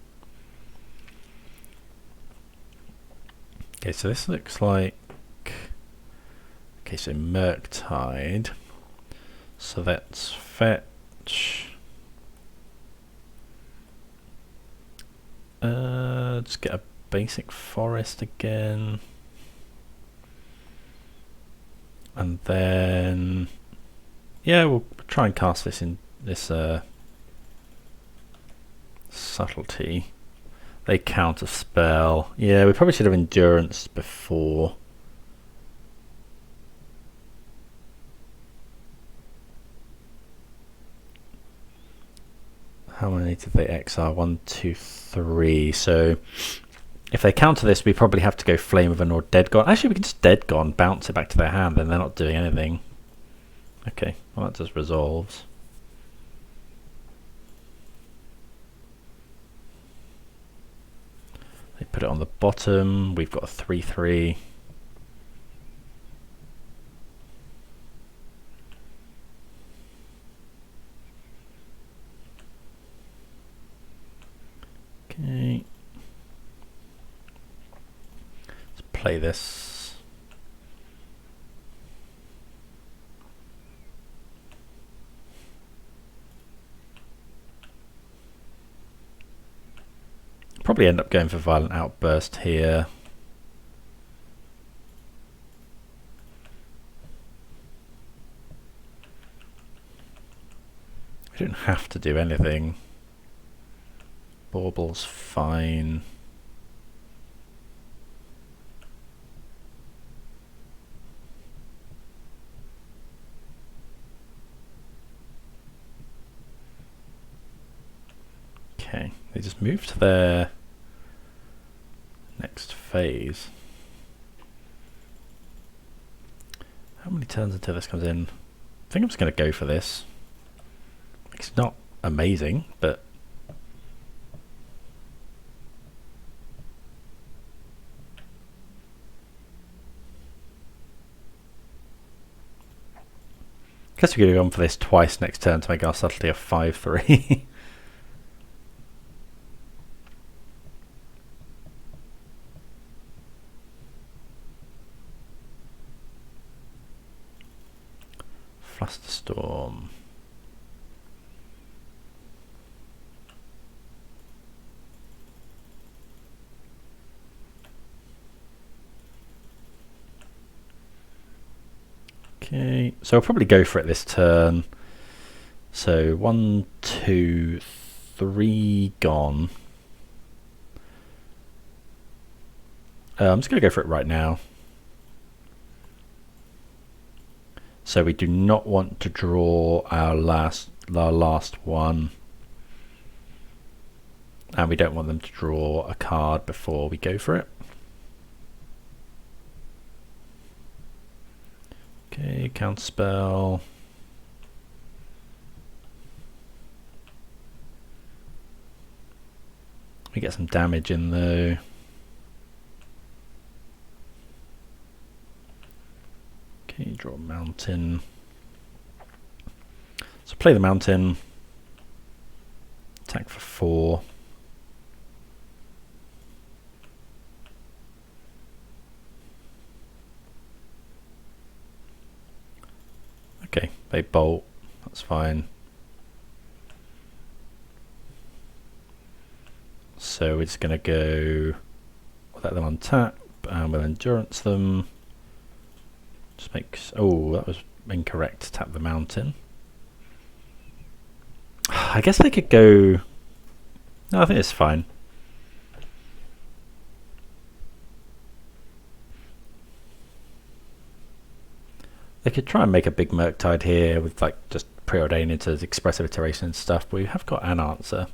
[SPEAKER 1] Okay, so this looks like. Okay, so Murktide. So that's fetch. Let's get a basic forest again. And then, yeah, we'll try and cast this in this Subtlety. They counter spell. Yeah, we probably should have Endurance before. How many did they exile? 1, 2, 3. So if they counter this, we probably have to go Flame of Anor, Dead Gone. Actually, we can just Dead Gone, bounce it back to their hand, then they're not doing anything. Okay, well that just resolves. They put it on the bottom. We've got a 3/3. Okay. Let's play this. Probably end up going for Violent Outburst here. We don't have to do anything. Bauble's fine. Okay, they just move to their next phase. How many turns until this comes in? I think I'm just going to go for this. It's not amazing, but I guess we could have gone for this twice next turn to make our Subtlety a 5/3. Flusterstorm. Okay, so I'll probably go for it this turn. So 1, 2, 3 gone. I'm just going to go for it right now. So we do not want to draw our last one. And we don't want them to draw a card before we go for it. Okay, counterspell. We get some damage in though. Okay, draw a mountain. So play the mountain. Attack for 4. Okay, they bolt. That's fine. So we're just going to go, let them untap, and we'll endurance them. Just makes, oh, that was incorrect. Tap the mountain. I guess they could go, no, I think it's fine. They could try and make a big Murktide here with like just preordain into expressive iteration and stuff, but we have got an answer.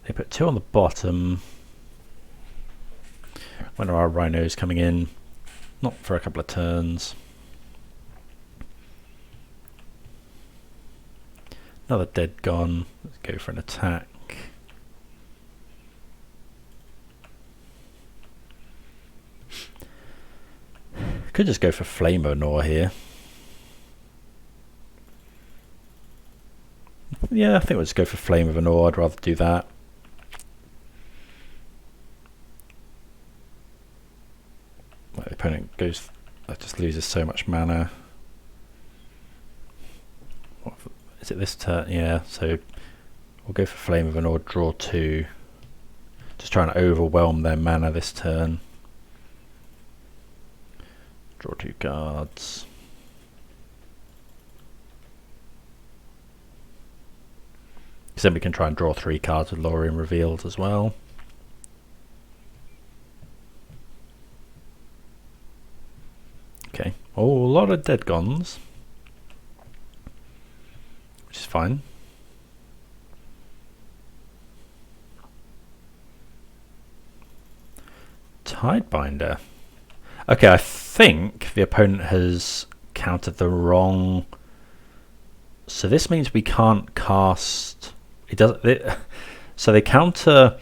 [SPEAKER 1] They put 2 on the bottom. When are our Rhinos coming in? Not for a couple of turns. Another dead gone. Let's go for an attack. Could just go for Flame of Anor here. Yeah, I think we'll just go for Flame of Anor. I'd rather do that. The opponent goes, just loses so much mana. What, is it this turn? Yeah, so we'll go for Flame of Anor, draw 2. Just trying to overwhelm their mana this turn. Draw 2 cards. Because then we can try and draw 3 cards with Lórien Revealed as well. Okay. Oh, a lot of dead gons. Which is fine. Tidebinder. Okay, I think the opponent has countered the wrong. So this means we can't cast. It does. So they counter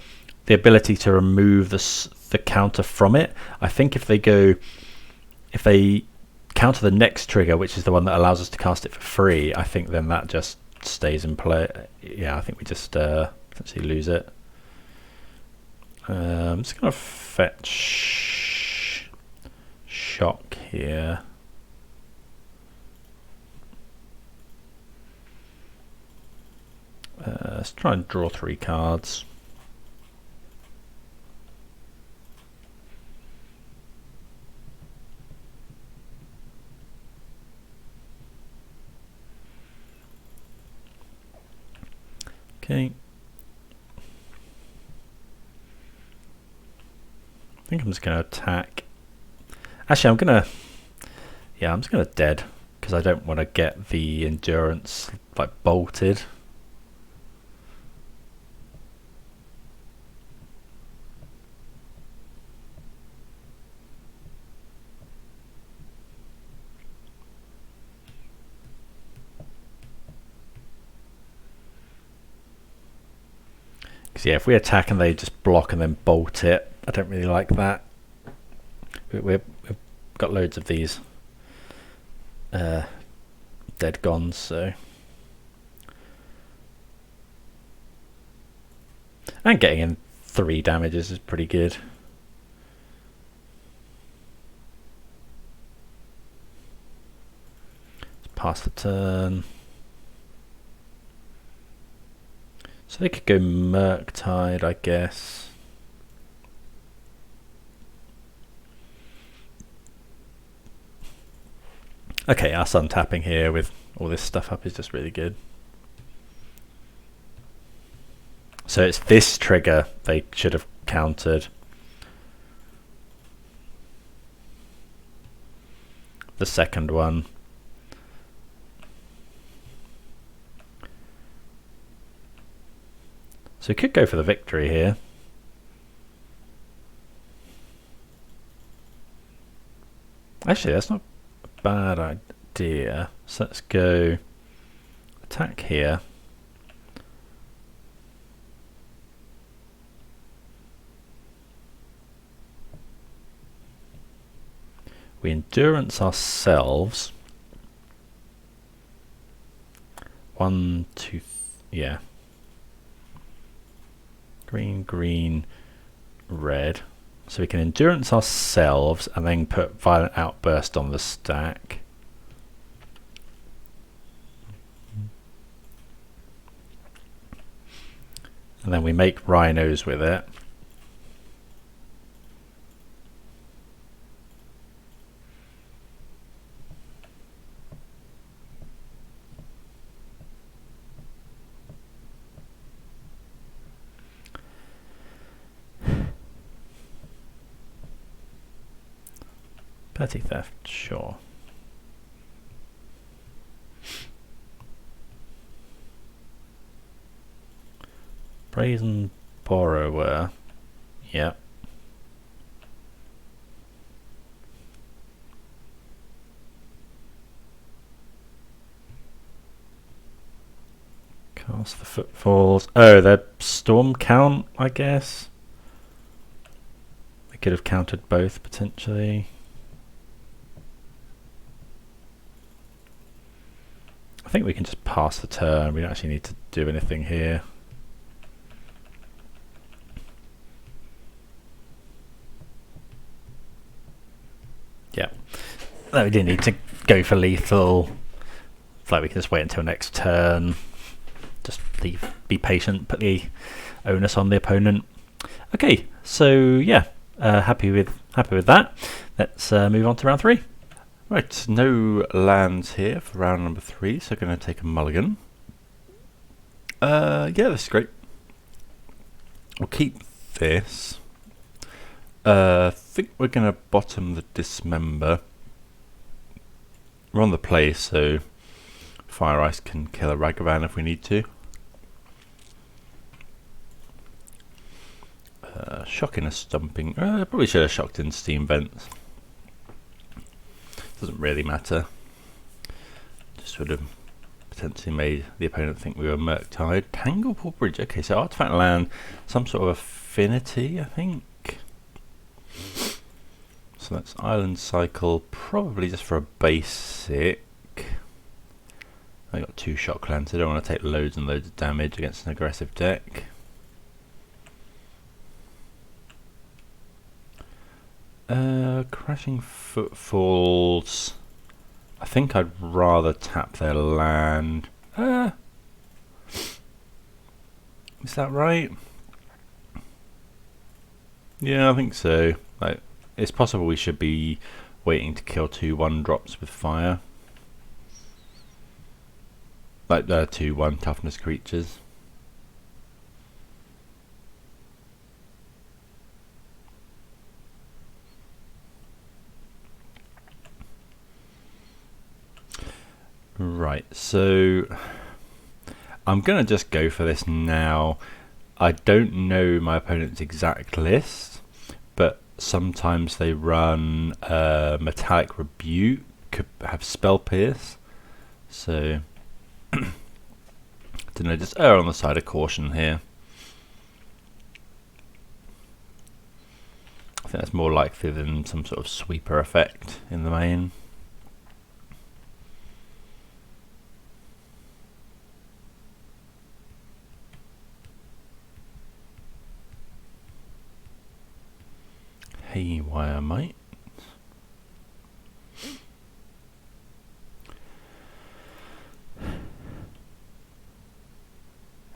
[SPEAKER 1] the ability to remove the counter from it. I think if they counter the next trigger, which is the one that allows us to cast it for free, I think then that just stays in play. Yeah, I think we just essentially lose it. I'm just gonna fetch shock here. Let's try and draw 3 cards. Okay. I think I'm just going to attack. Actually, I'm just going to dead because I don't want to get the endurance like bolted. Because yeah, if we attack and they just block and then bolt it, I don't really like that. We've got loads of these dead gons, so. And getting in 3 damages is pretty good. Let's pass the turn. So they could go Murktide, I guess. Okay, us untapping here with all this stuff up is just really good. So it's this trigger they should have countered. The second one. So we could go for the victory here. Actually, that's not a bad idea. So let's go attack here. We endurance ourselves. 1, 2, yeah. Green, green, red. So we can endurance ourselves and then put Violent Outburst on the stack. And then we make Rhinos with it. Petty theft, sure. Brazen borrower, yep. Cast the footfalls. Oh, they're storm count, I guess. They could have countered both potentially. I think we can just pass the turn. We don't actually need to do anything here. Yeah. No, we didn't need to go for lethal. It's like we can just wait until next turn. Just be patient, put the onus on the opponent. Okay, so yeah, happy with that. Let's move on to round 3. Right, no lands here for round number 3, so going to take a mulligan. Yeah, this is great. We'll keep this. I think we're going to bottom the Dismember. We're on the play, so Fire Ice can kill a Ragavan if we need to. Shocking a Stomping. Probably should have shocked in Steam Vents. Doesn't really matter. Just would have potentially made the opponent think we were Murktide. Tanglepool Bridge. Okay, so artifact land, some sort of affinity, I think. So that's Island Cycle, probably just for a basic. I got 2 shock lands, so I don't want to take loads and loads of damage against an aggressive deck. Crashing Footfalls. I think I'd rather tap their land. Is that right? Yeah, I think so. Like, it's possible we should be waiting to kill 2 1-drops with fire. Like 2 1 toughness creatures. Right, so I'm going to just go for this now. I don't know my opponent's exact list, but sometimes they run Metallic Rebuke, have Spell Pierce, so I don't know, just err on the side of caution here. I think that's more likely than some sort of sweeper effect in the main. Haywire Might.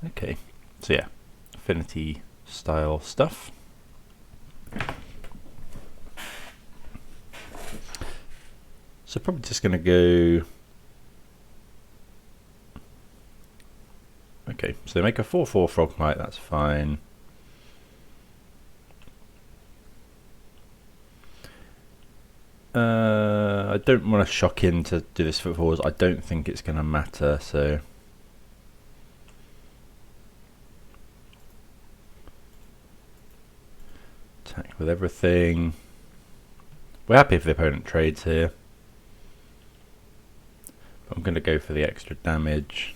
[SPEAKER 1] Okay, so yeah, Affinity style stuff. So probably just going to go... Okay, so they make a 4/4 Frog Knight, that's fine. I don't want to shock in to do this footfalls. I don't think it's going to matter, so... Attack with everything. We're happy if the opponent trades here. But I'm going to go for the extra damage.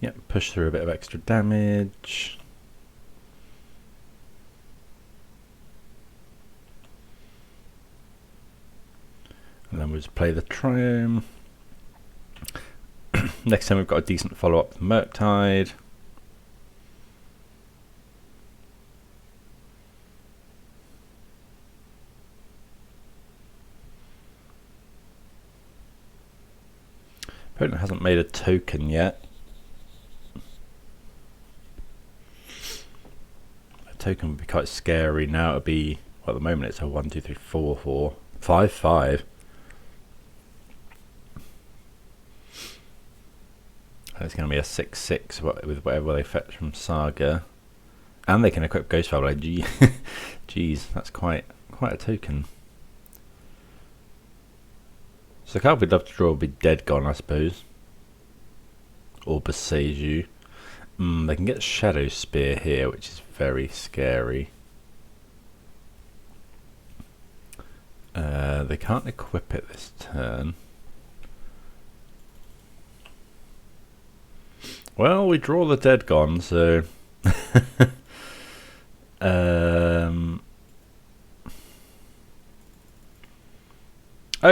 [SPEAKER 1] Yep, push through a bit of extra damage. And then we'll just play the Triome. Next time we've got a decent follow-up with Murktide. Opponent hasn't made a token yet. Token would be quite scary. Now it would be, well, at the moment it's a 1, 2, 3, 4, 4, 5, 5. And it's going to be a 6, 6 with whatever they fetch from Saga, and they can equip Ghostfire Blade. Jeez, that's quite a token. So the card we'd love to draw would be Dead Gone, I suppose, or Boseiju. They can get Shadow Spear here, which is very scary. They can't equip it this turn. Well, we draw the Dead Gone, so... Oh,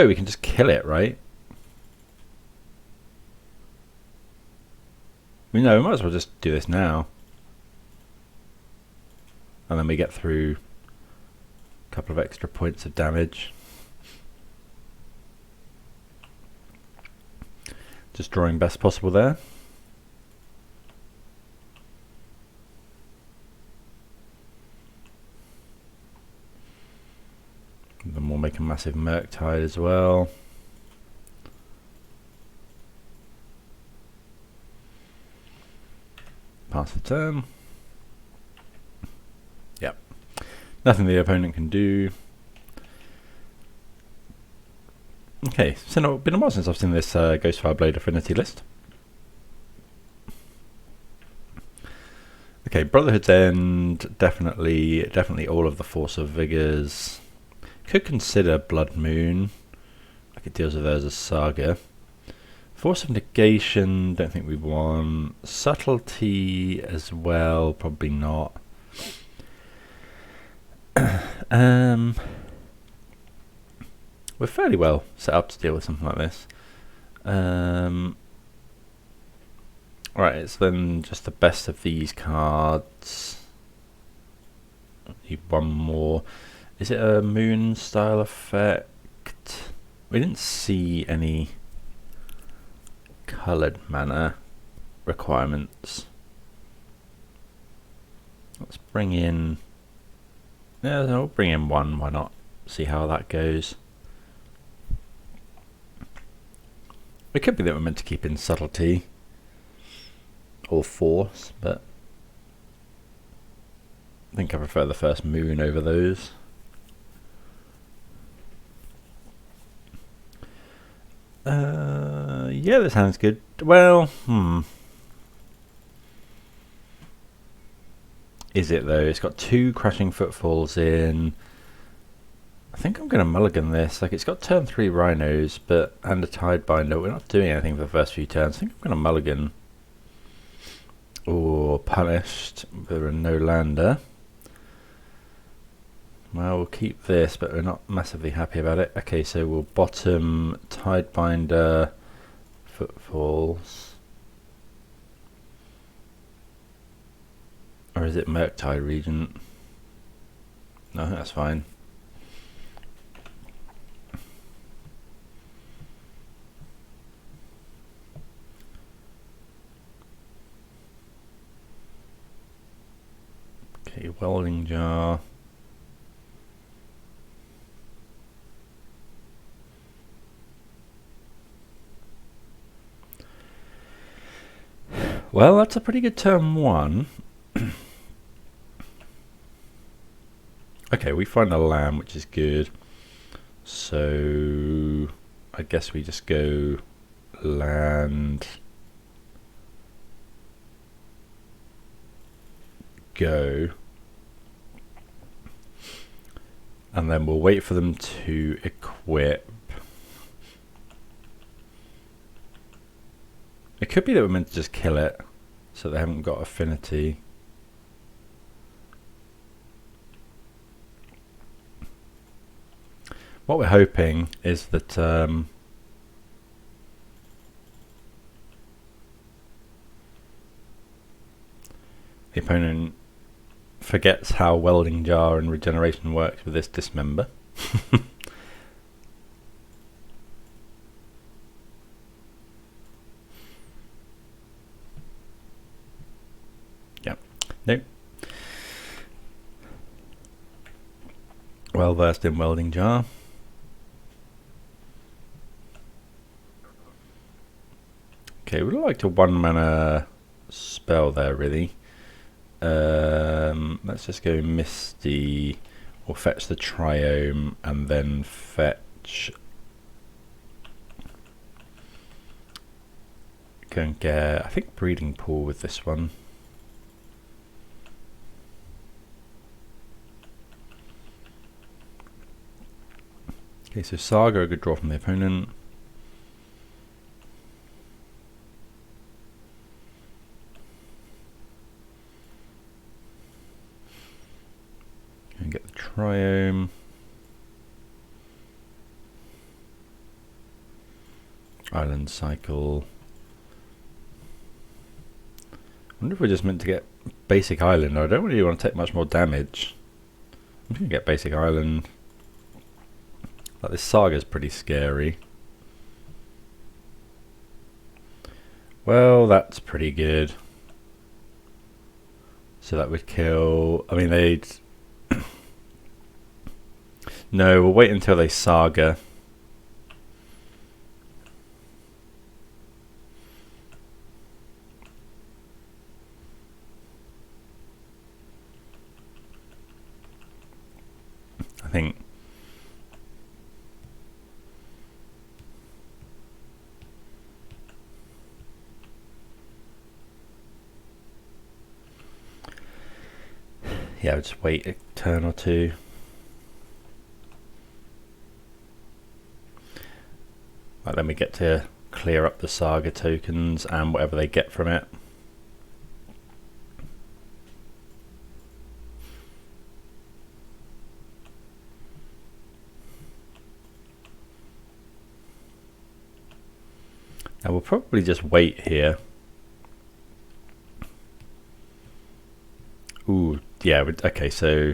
[SPEAKER 1] we can just kill it, right? We might as well just do this now. And then we get through a couple of extra points of damage. Just drawing best possible there. Then we'll make a massive Murktide as well. Pass the turn. Yep. Nothing the opponent can do. Okay, so no, been a while since I've seen this Ghostfire Blade Affinity list. Okay, Brotherhood's End, definitely all of the Force of Vigors. Could consider Blood Moon, like it deals with those as Saga. Force of Negation, don't think we want. Subtlety as well, probably not. We're fairly well set up to deal with something like this. Right, it's then just the best of these cards. Need one more. Is it a moon style effect? We didn't see any coloured mana requirements. Let's bring in... Yeah, we'll bring in one, why not? See how that goes. It could be that we're meant to keep in Subtlety or Force, but I think I prefer the first moon over those. Yeah, that sounds good. Well, Is it though? It's got 2 Crashing Footfalls in. I think I'm going to mulligan this. Like, it's got turn 3 Rhinos, and a Tidebinder. We're not doing anything for the first few turns. I think I'm going to mulligan. Or punished with a no lander. Well, we'll keep this, but we're not massively happy about it. Okay, so we'll bottom Tidebinder, Footfalls. Or is it Murktide Regent? No, that's fine. Okay, Welding Jar. Well, that's a pretty good turn 1. Okay, we find a land, which is good. So I guess we just go land, go, and then we'll wait for them to equip. It could be that we're meant to just kill it, so they haven't got affinity. What we're hoping is that the opponent forgets how Welding Jar and regeneration works with this Dismember. Yep. Nope. Well versed in Welding Jar. Okay, we'd like to 1 mana spell there, really. Let's just go Misty, or fetch the Triome, and then fetch... Go and get, I think, Breeding Pool with this one. Okay, so Saga, a good draw from the opponent. And get the Triome. Island Cycle. I wonder if we're just meant to get basic Island. I don't really want to take much more damage. I'm going to get basic Island. Like, this Saga's pretty scary. Well, that's pretty good. So that would kill... I mean, they'd... No, we'll wait until they Saga. I think... Yeah, I'll just wait a turn or two. Like, then we get to clear up the Saga tokens and whatever they get from it. Now we'll probably just wait here. Ooh, yeah, okay, so...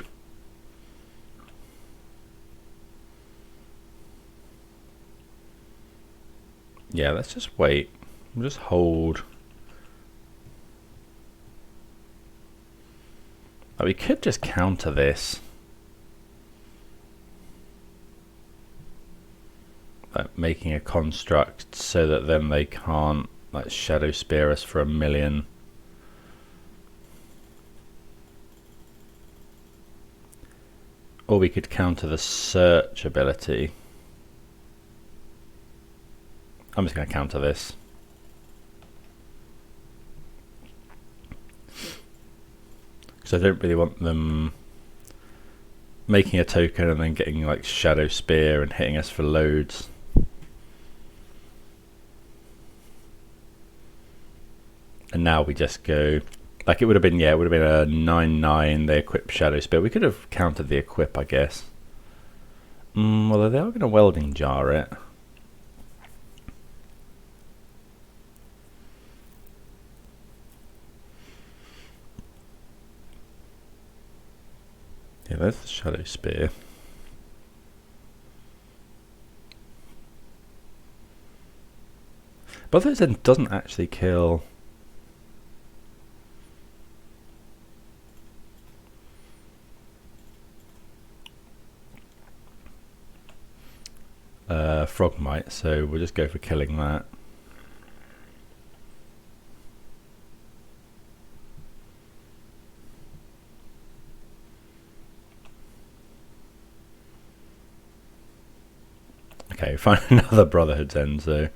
[SPEAKER 1] Yeah, let's just wait. We'll just hold. Like, we could just counter this. Like, making a construct so that then they can't like Shadow Spear us for 1,000,000. Or we could counter the search ability. I'm just going to counter this. Because I don't really want them making a token and then getting like Shadow Spear and hitting us for loads. And now we just go... Like it would have been, yeah, it would have been a 9/9. They equip Shadow Spear. We could have countered the equip, I guess. Well, they are going to Welding Jar it. Yeah, there's the Shadow Spear. But this doesn't actually kill... Frogmite, so we'll just go for killing that. Okay, find another Brotherhood's End, so...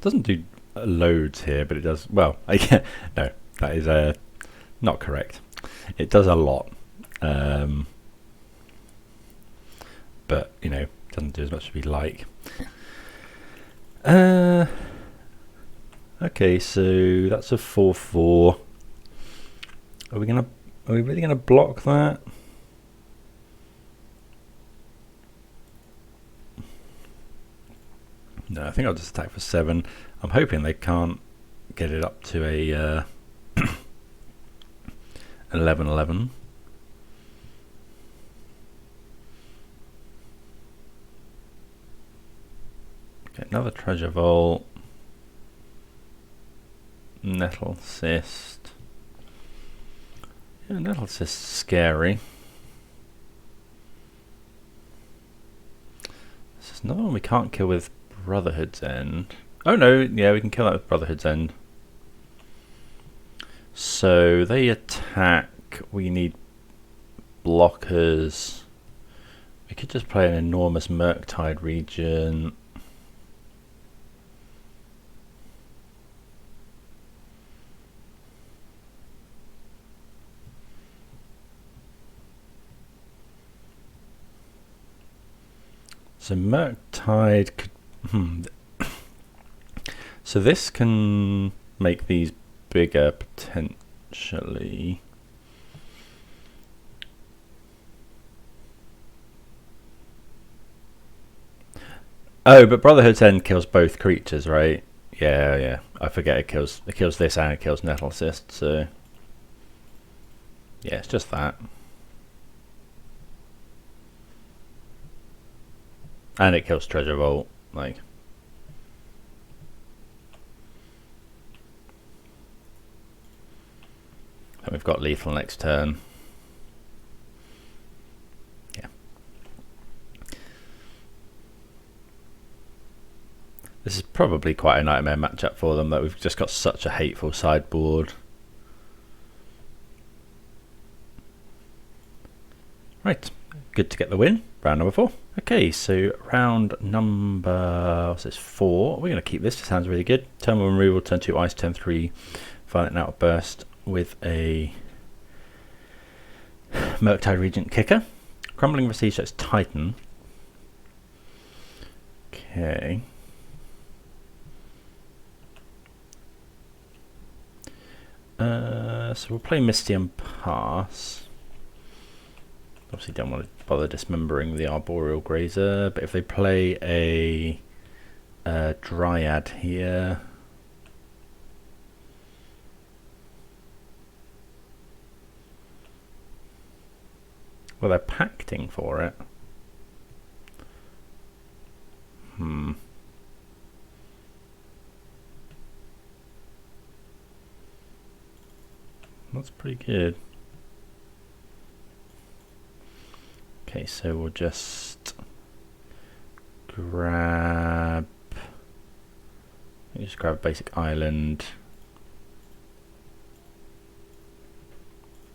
[SPEAKER 1] Doesn't do loads here, but it does... Well, no, that is not correct. It does a lot. But, you know, doesn't do as much as we'd like. Okay, so that's a 4/4. Are we really gonna block that? No, I think I'll just attack for 7. I'm hoping they can't get it up to a 11/11. Okay, another Treasure Vault. Nettle Cyst. Yeah, Nettle Cyst's scary. This is another one we can't kill with Brotherhood's End. Oh no, yeah, we can kill that with Brotherhood's End. So they attack. We need blockers. We could just play an enormous Murktide Regent. So Murktide could... So this can make these bigger potentially. Oh, but Brotherhood's End kills both creatures, right? Yeah. I forget it kills this and it kills Nettle Cyst, so... Yeah, it's just that. And it kills Treasure Vault, like. And we've got lethal next turn. Yeah. This is probably quite a nightmare matchup for them, that we've just got such a hateful sideboard. Right, good to get the win. Round number 4. Okay, so round number 4. We're going to keep this. It sounds really good. Turn 1 removal, turn 2 ice, turn 3 Violent Outburst with a Murktide Regent kicker. Crumbling Receive, so it's Titan. Okay. So we'll play Misty and pass. Obviously don't want to bother dismembering the Arboreal Grazer, but if they play a Dryad here, well, they're pacting for it. That's pretty good. Okay, so we'll just grab a basic island.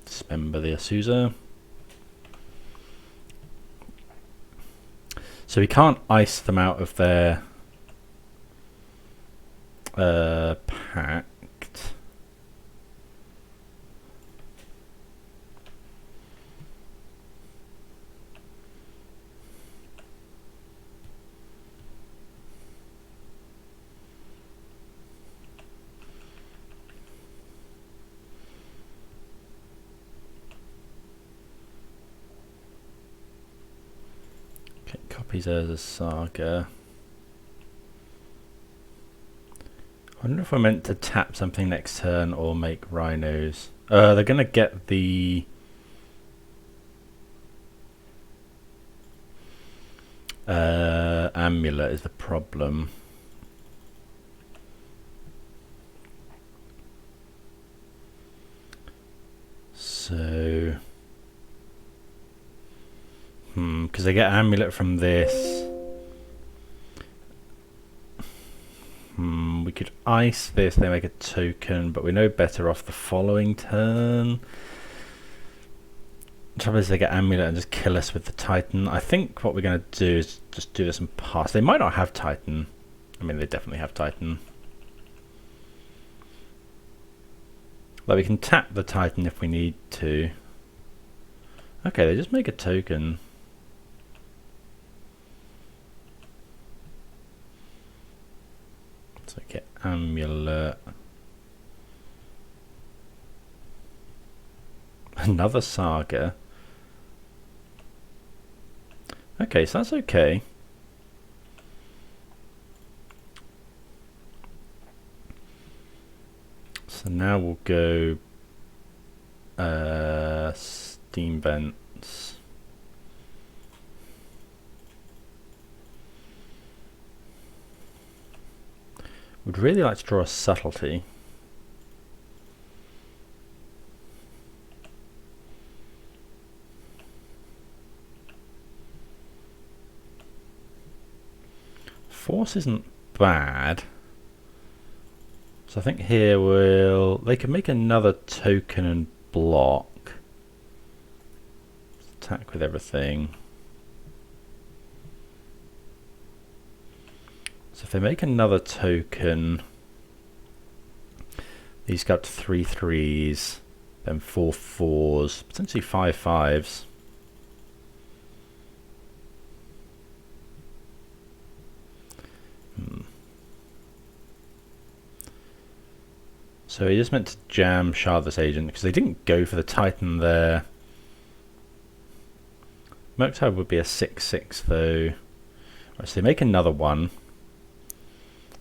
[SPEAKER 1] Dismember the Azusa. So we can't ice them out of their pact. Copies as a Saga. I wonder if we're meant to tap something next turn or make Rhinos. They're going to get the Amulet is the problem. So because they get Amulet from this. We could ice this, they make a token, but we're no better off the following turn. The trouble is they get Amulet and just kill us with the Titan. I think what we're going to do is just do this and pass. They might not have Titan. I mean, they definitely have Titan. But we can tap the Titan if we need to. Okay, they just make a token. So get Amulet. Another Saga. Okay, so that's okay. So now we'll go Steam Vents. Would really like to draw a Subtlety. Force isn't bad. So I think here they can make another token and block. Attack with everything. So if they make another token, these go up to 3 3s, then 4 4s, potentially 5 5s. So he just meant to jam Shardless Agent because they didn't go for the Titan there. Murktide would be a 6/6 though. Right, so they make another one.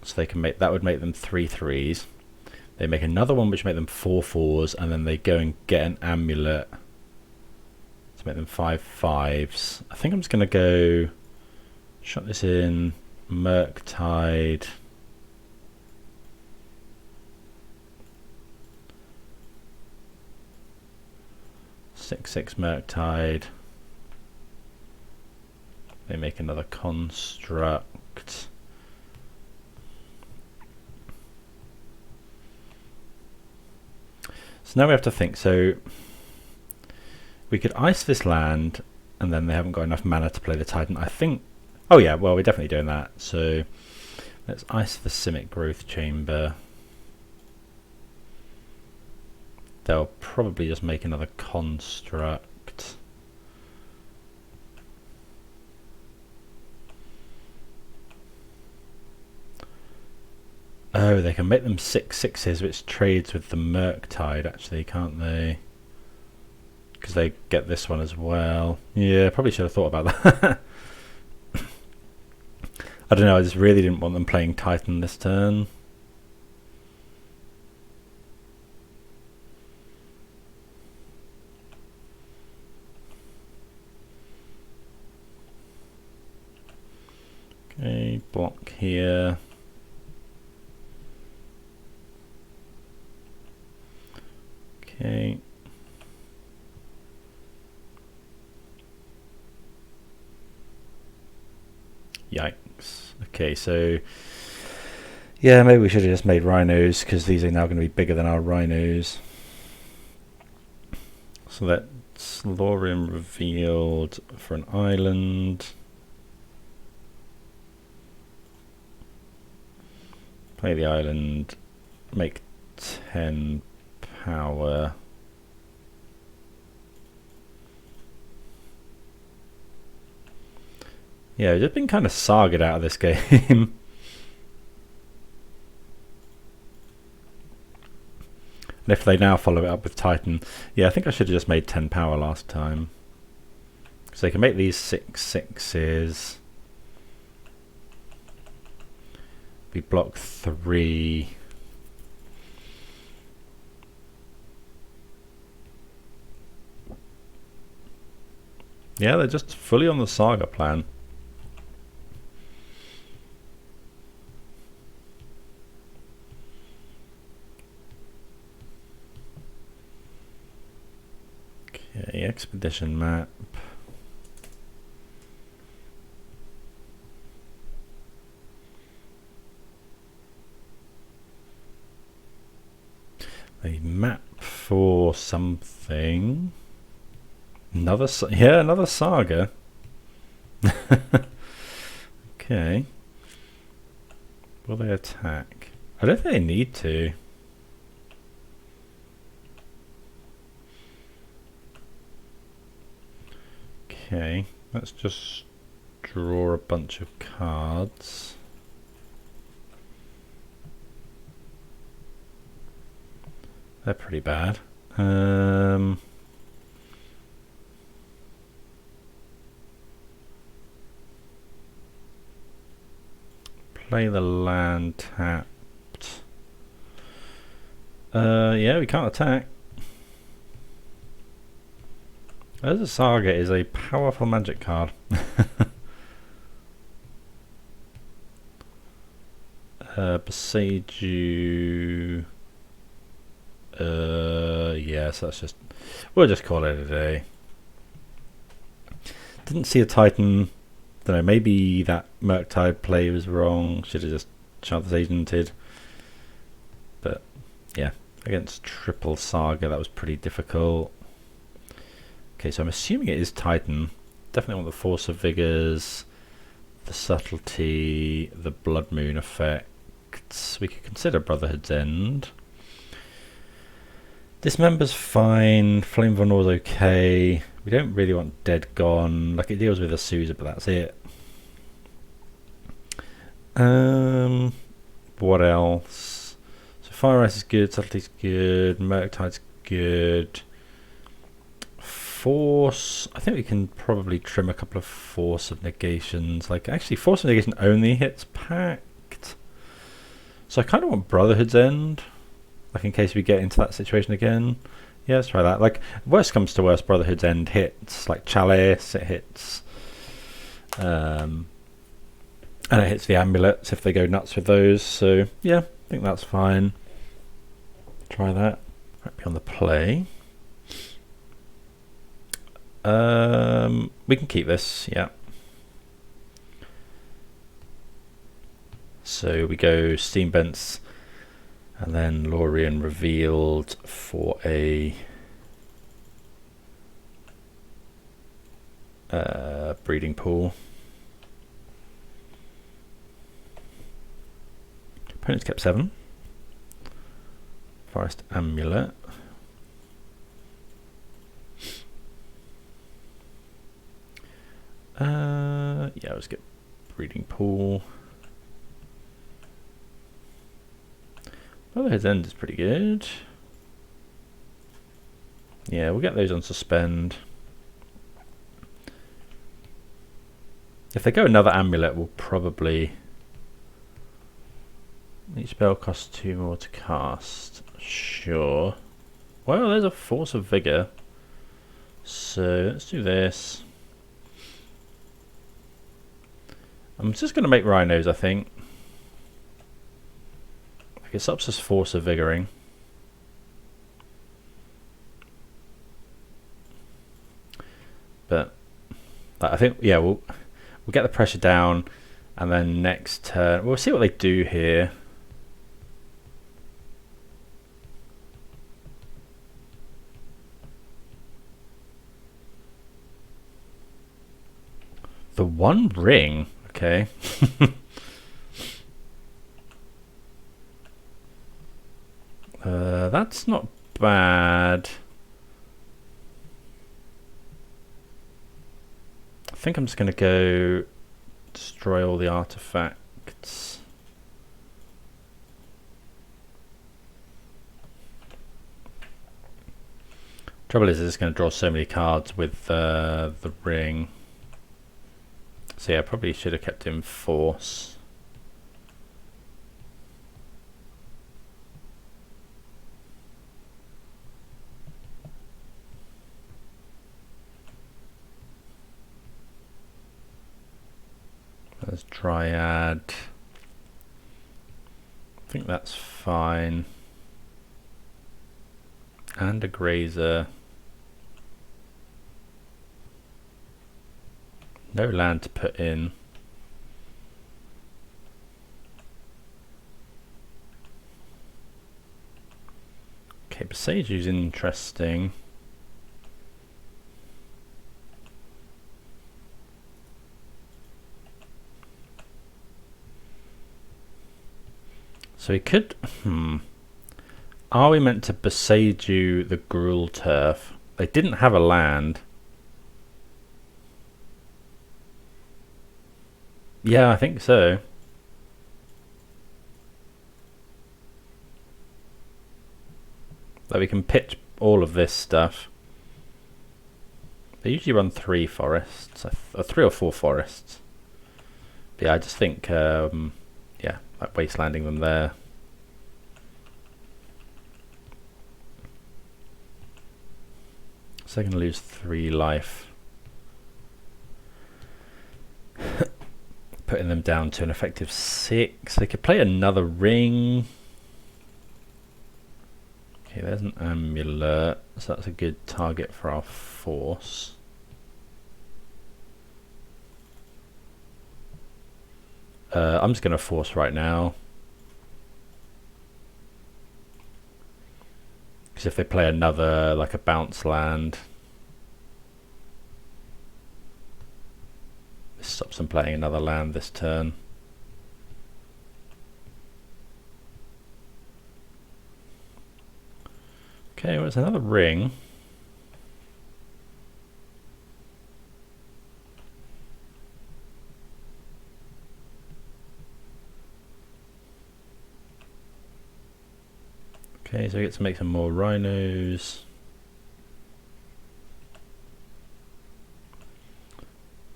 [SPEAKER 1] So they can make that would make them 3 3s. They make another one which make them 4/4s, and then they go and get an Amulet to make them 5/5s. I think I'm just going to go shut this in, Murktide. Six Murktide. They make another construct. So now we have to think. So we could ice this land, and then they haven't got enough mana to play the Titan. I think. Oh yeah, well we're definitely doing that. So let's ice the Simic Growth Chamber. They'll probably just make another construct. Oh, they can make them 6/6s, which trades with the Murktide, actually, can't they? Because they get this one as well. Yeah, probably should have thought about that. I don't know, I just really didn't want them playing Titan this turn. Okay, block here. Okay. Yikes. Okay, so yeah, maybe we should have just made Rhinos, because these are now going to be bigger than our Rhinos. So that's Lórien Revealed for an island. Play the island, make 10 power. Yeah, just been kind of sagged out of this game. And if they now follow it up with Titan, yeah, I think I should have just made 10 power last time. Because they can make these 6/6s. We block 3. Yeah, they're just fully on the Saga plan. Okay, expedition map. A map for something. Another Saga. Okay. Will they attack? I don't think they need to. Okay, let's just draw a bunch of cards. They're pretty bad. Play the land tapped. Yeah, we can't attack. As a Saga is a powerful magic card. Boseiju. Yes, that's just. We'll just call it a day. Didn't see a Titan. Don't know. Maybe that Murktide play was wrong. Should have just Shardless Agented. But yeah, against triple Saga, that was pretty difficult. Okay, so I'm assuming it is Titan. Definitely want the Force of Vigors, the Subtlety, the Blood Moon effects. We could consider Brotherhood's End. Dismember's fine. Flame of Anor's okay. We don't really want Dead Gone. Like, it deals with Azusa, but that's it. What else? So Fire Ice is good. Subtlety's good. Murktide's good. Force, I think we can probably trim a couple of Force of Negations. Like, actually, Force of Negation only hits Pact. So I kind of want Brotherhood's End. like in case we get into that situation again. Yeah, let's try that. Like, worst comes to worst, Brotherhood's End hits, like Chalice, it hits, and it hits the amulets if they go nuts with those. So yeah, I think that's fine. Try that. Right, be on the play. We can keep this, yeah. So we go Steam Vents and then Lórien Revealed for a breeding pool. Opponent's kept 7. Forest Amulet. Yeah, let's get breeding pool. Brotherhood's End is pretty good. Yeah, we'll get those on suspend. If they go another amulet, we'll probably... Each spell costs 2 more to cast. Sure. Well, there's a Force of Vigor. So let's do this. I'm just going to make Rhinos, I think. It stops us Force of Vigoring. But I think, yeah, we'll get the pressure down, and then next turn we'll see what they do here. The One Ring, okay. That's not bad. I think I'm just going to go destroy all the artifacts. Trouble is, it's going to draw so many cards with the ring. So yeah, I probably should have kept him Force. There's Dryad. I think that's fine. And a Grazer. No land to put in. Okay, Boseiju's interesting. So he could... Are we meant to Boseiju the Gruul Turf? They didn't have a land. Yeah, I think so. Like we can pitch all of this stuff. They usually run 3 forests, or 3 or 4 forests. But yeah, I just think, yeah, like wastelanding them there. So they're going to lose 3 life. Putting them down to an effective 6. They could play another ring. Okay, there's an amulet, so that's a good target for our force. I'm just going to force right now. Because if they play another, like a bounce land, this stops them playing another land this turn. Okay, well, it's another ring. Okay, so we get to make some more rhinos.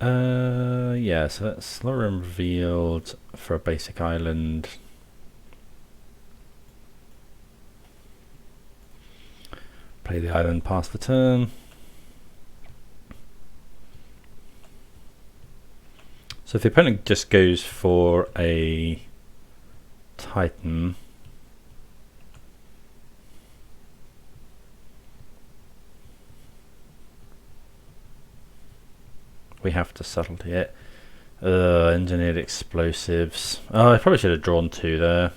[SPEAKER 1] Yeah, so that's Lórien Revealed for a basic island. Play the island, pass the turn. So if the opponent just goes for a Titan, we have to subtlety it. Engineered explosives. Oh, I probably should have drawn 2 there.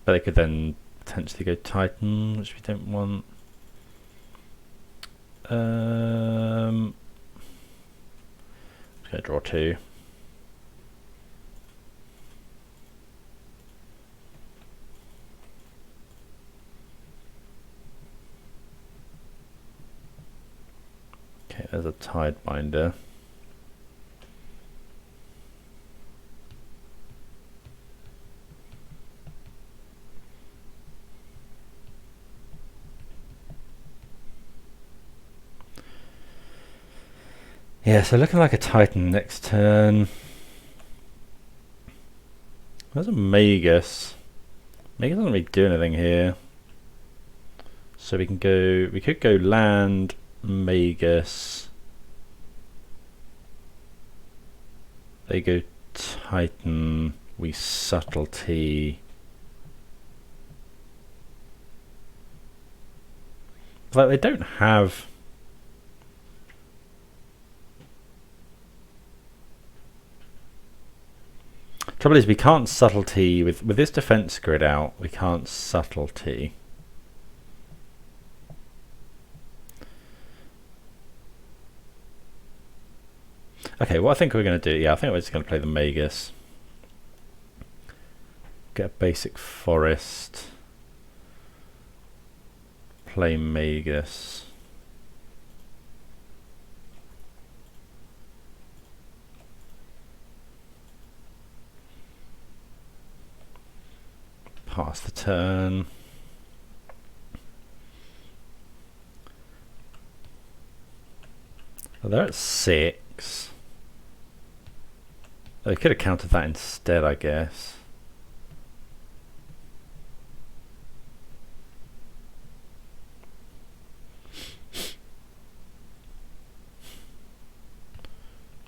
[SPEAKER 1] But they could then potentially go Titan, which we don't want. I'm just going to draw 2. Okay, there's a Tidebinder. Yeah, so looking like a Titan next turn. There's a Magus. Magus doesn't really do anything here. So we could go land, Magus. They go Titan, we subtlety. Like they don't have trouble is we can't subtlety with this defense grid out, we can't subtlety. Okay, what I think we're going to do, yeah, I think we're just going to play the Magus. Get a basic forest. Play Magus. Pass the turn. Well, they're at 6. They could have countered that instead, I guess.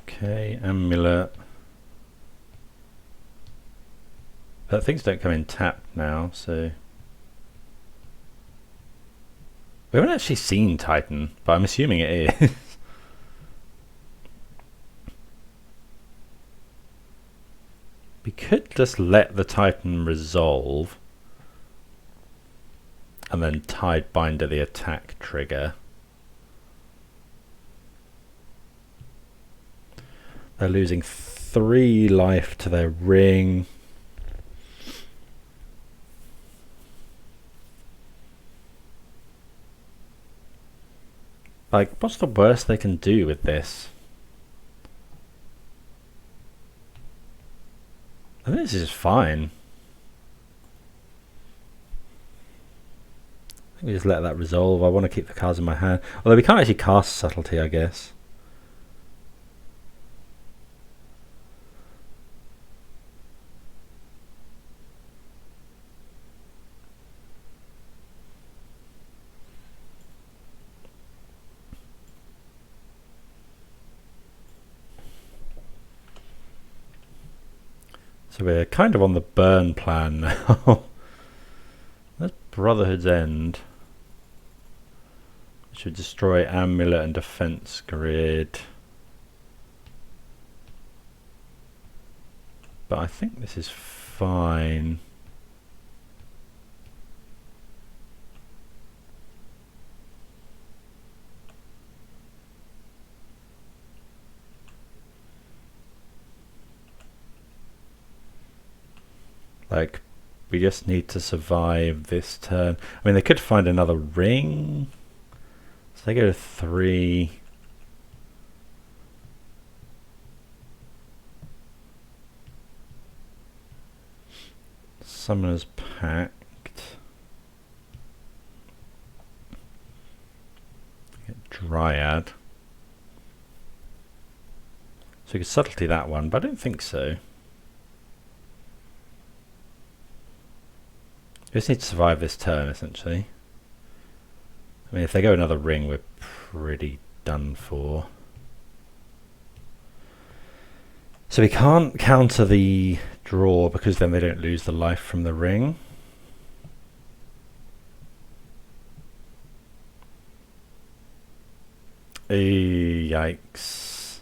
[SPEAKER 1] Okay, Amulet. But things don't come in tapped now, so... We haven't actually seen Titan, but I'm assuming it is. We could just let the Titan resolve and then Tidebinder the attack trigger. They're losing 3 life to their ring. Like, what's the worst they can do with this? I think this is fine. I think we just let that resolve. I want to keep the cards in my hand. Although we can't actually cast Subtlety, I guess. So we're kind of on the burn plan now. That's Brotherhood's End. Which would destroy Amulet and Defense Grid. But I think this is fine. Like, we just need to survive this turn. I mean, they could find another ring. So they go to 3. Summoner's Pact. Get Dryad. So we could subtlety that one, but I don't think so. We just need to survive this turn, essentially. I mean, if they go another ring, we're pretty done for. So we can't counter the draw because then they don't lose the life from the ring. Yikes.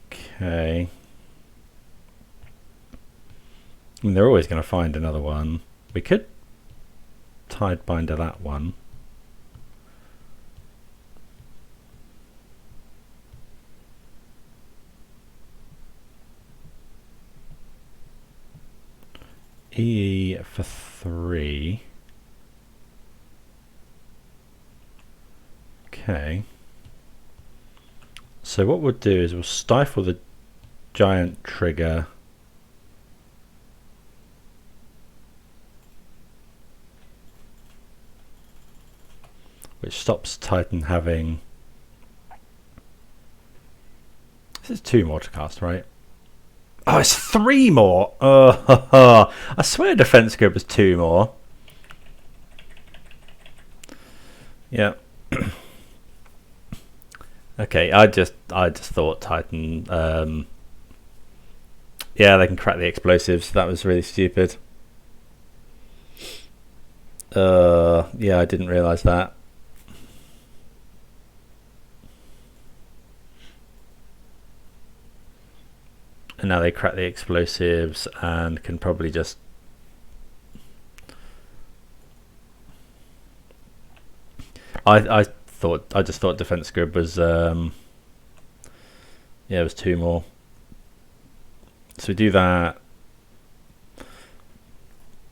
[SPEAKER 1] Okay. I mean, they're always going to find another one. We could Tidebinder that one. E for 3. Okay. So what we'll do is we'll stifle the giant trigger. Which stops Titan having... This is 2 more to cast, right? Oh, it's 3 more! Oh, I swear Defense Group was 2 more. Yeah. Okay, I just thought Titan... yeah, they can crack the explosives. That was really stupid. Yeah, I didn't realise that. And now they crack the explosives and can probably just... I just thought Defense Grid was yeah, it was 2 more. So we do that.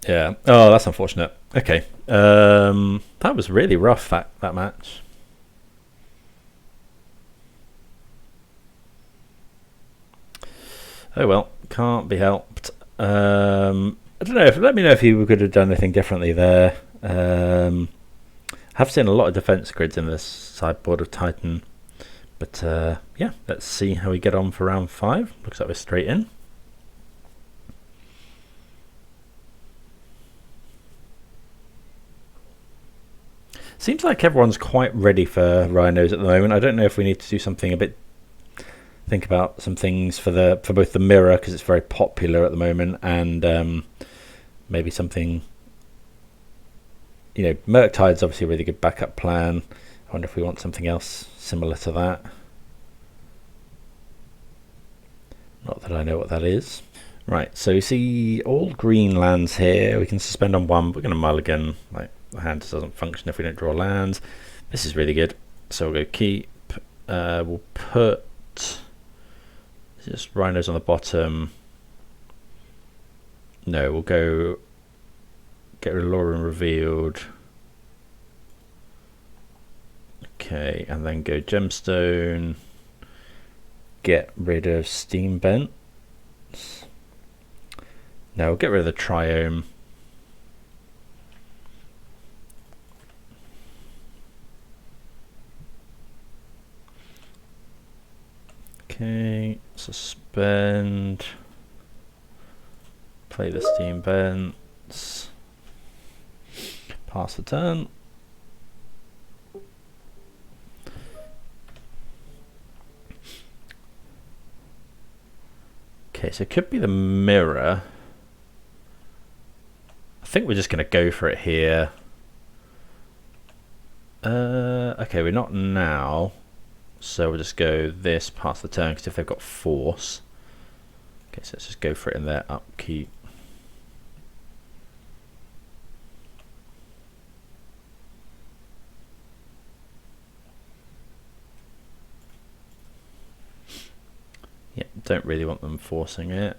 [SPEAKER 1] Yeah. Oh, that's unfortunate. Okay. That was really rough, that match. Oh well, can't be helped. I don't know. Let me know if you could have done anything differently there. Have seen a lot of defense grids in this sideboard of Titan, but yeah, let's see how we get on for round 5. Looks like we're straight in. Seems like everyone's quite ready for Rhinos at the moment. I don't know if we need to do something a bit. Think about some things for both the mirror, because it's very popular at the moment, and maybe something. You know, Murktide's obviously a really good backup plan. I wonder if we want something else similar to that. Not that I know what that is. Right, so you see all green lands here. We can suspend on 1. We're going to mulligan. Like, the hand just doesn't function if we don't draw lands. This is really good. So we'll go keep. We'll put just Rhinos on the bottom. No, we'll go get rid of Lórien Revealed. Okay, and then go Gemstone. Get rid of Steam Bent. No, we'll get rid of the Triome. Okay, suspend. Play the Steam Bents. Pass the turn. Okay, so it could be the mirror. I think we're just going to go for it here. Okay, we're not now. So we'll just go this, pass the turn, because if they've got force. Okay, so let's just go for it in their upkeep. Yeah, don't really want them forcing it.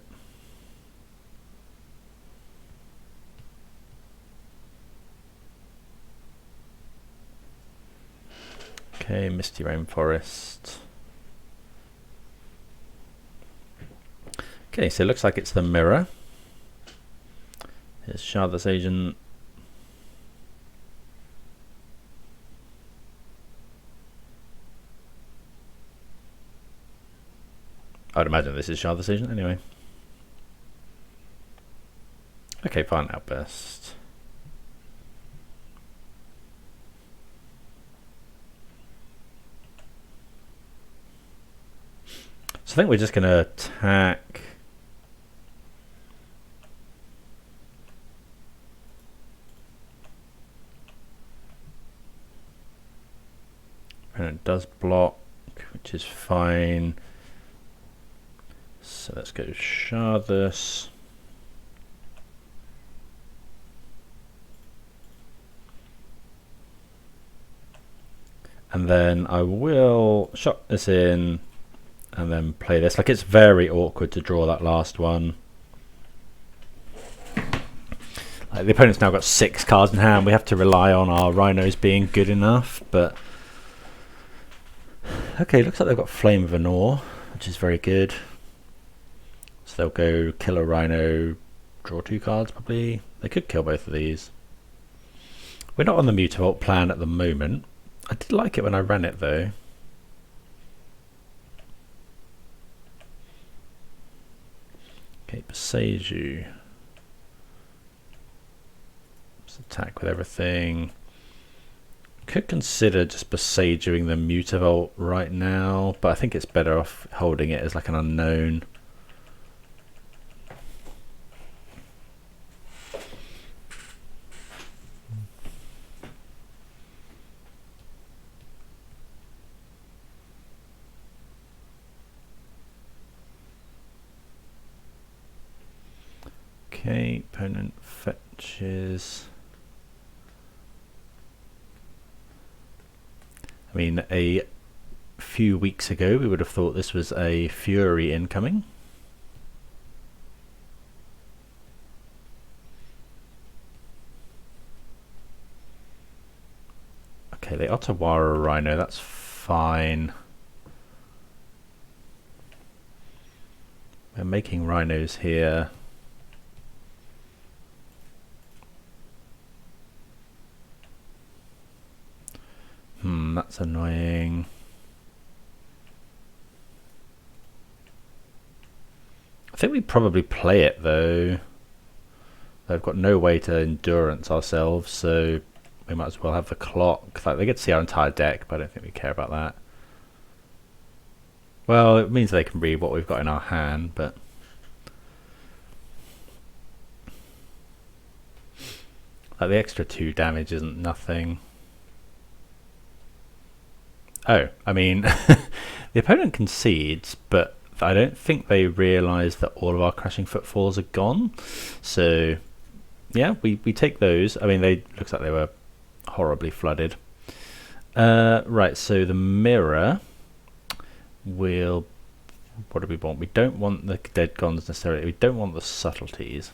[SPEAKER 1] Okay, Misty Rainforest. Okay, so it looks like it's the mirror. Here's Shardless Agent. I'd imagine this is Shardless Agent anyway. Okay, Violent Outburst. So I think we're just going to attack. And it does block, which is fine. So let's go Shardless. And then I will shot this in and then play this. Like, it's very awkward to draw that last one. Like, the opponent's now got 6 cards in hand. We have to rely on our Rhinos being good enough, but okay, looks like they've got Flame of Anor, which is very good. So they'll go kill a Rhino, draw 2 cards probably. They could kill both of these. We're not on the Mutavault plan at the moment. I did like it when I ran it though. Okay, Boseiju. Let's attack with everything. Could consider just Boseijuing the Mutavault right now, but I think it's better off holding it as like an unknown. Okay, opponent fetches. I mean, a few weeks ago we would have thought this was a Fury incoming. Okay, the Otawara Rhino, that's fine. We're making Rhinos here. That's annoying. I think we probably play it though. They've got no way to endurance ourselves, so we might as well have the clock. Like, they get to see our entire deck, but I don't think we care about that. Well, it means they can read what we've got in our hand, but like, the extra 2 damage isn't nothing. Oh, I mean, the opponent concedes, but I don't think they realise that all of our Crashing Footfalls are gone. So, yeah, we take those. I mean, looks like they were horribly flooded. Right, so the mirror will... What do we want? We don't want the Dead Gons necessarily. We don't want the Subtleties.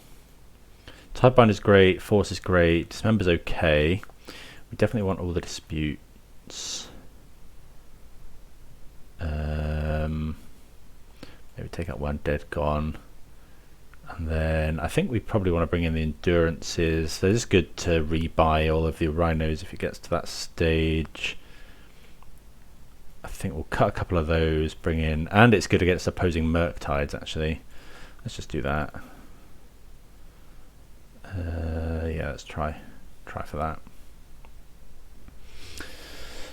[SPEAKER 1] Tidebinder is great. Force is great. Dismember's okay. We definitely want all the disputes. Maybe take out 1 Dead Gon, and then I think we probably want to bring in the endurances. So it's good to rebuy all of the Rhinos if it gets to that stage. I think we'll cut a couple of those, bring in, and it's good against opposing Murktides actually. Let's just do that. Yeah, let's try for that.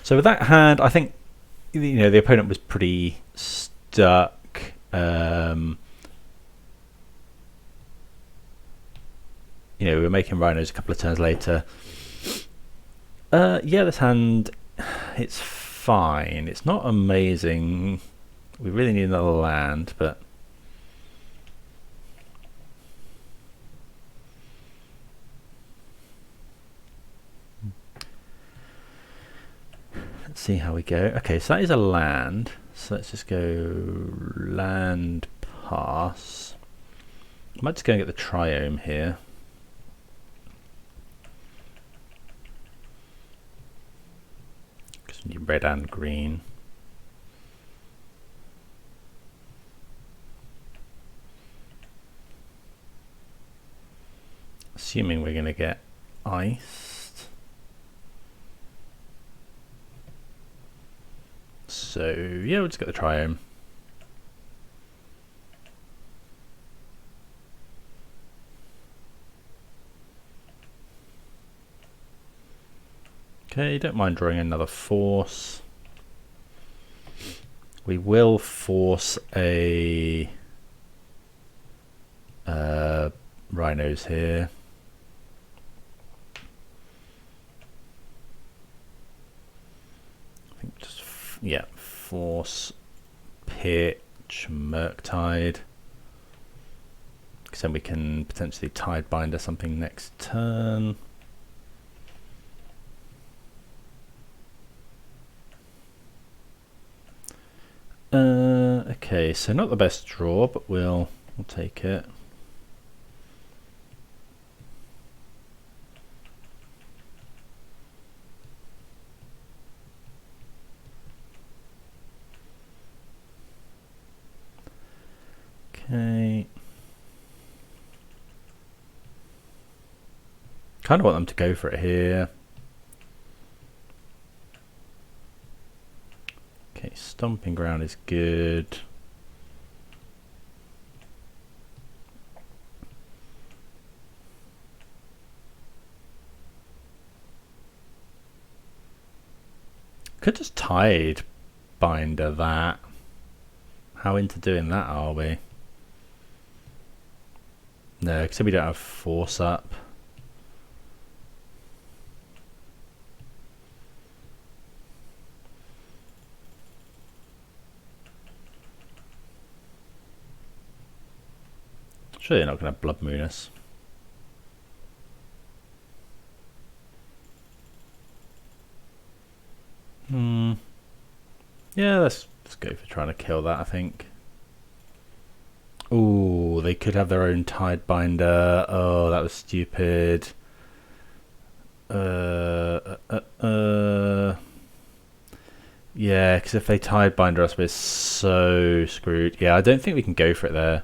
[SPEAKER 1] So with that hand, I think, you know, the opponent was pretty stuck. You know, we were making Rhinos a couple of turns later. Yeah, this hand, it's fine. It's not amazing. We really need another land, but let's see how we go. Okay, so that is a land. So let's just go land pass. I might just go and get the Triome here. Because we need red and green. Assuming we're going to get iced. So yeah, we'll just get the Triome. Okay, don't mind drawing another force. We will force a Rhinos here. I think just yeah, force pitch Murktide, because then we can potentially Tidebinder something next turn. Okay, so not the best draw, but we'll take it. Okay. Kind of want them to go for it here. Okay, Stomping Ground is good. Could just Tidebinder that. How into doing that are we? No, because we don't have force up. Surely they're not going to Blood Moon us. Yeah, let's go for trying to kill that, I think. Ooh, they could have their own Tidebinder. Oh, that was stupid. Yeah, because if they Tidebinder us, we're so screwed. Yeah, I don't think we can go for it there.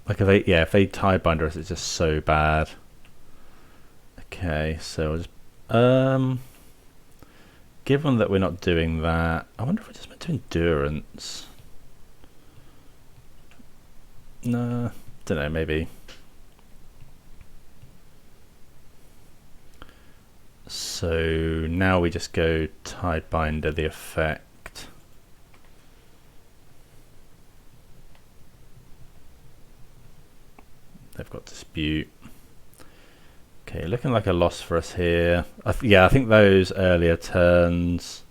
[SPEAKER 1] Like if they Tidebinder us, it's just so bad. Okay, so I'll just given that we're not doing that, I wonder if we're just meant to endurance. No, don't know, maybe. So now we just go Tidebinder the effect. They've got Dispute. Okay, looking like a loss for us here. Yeah, I think those earlier turns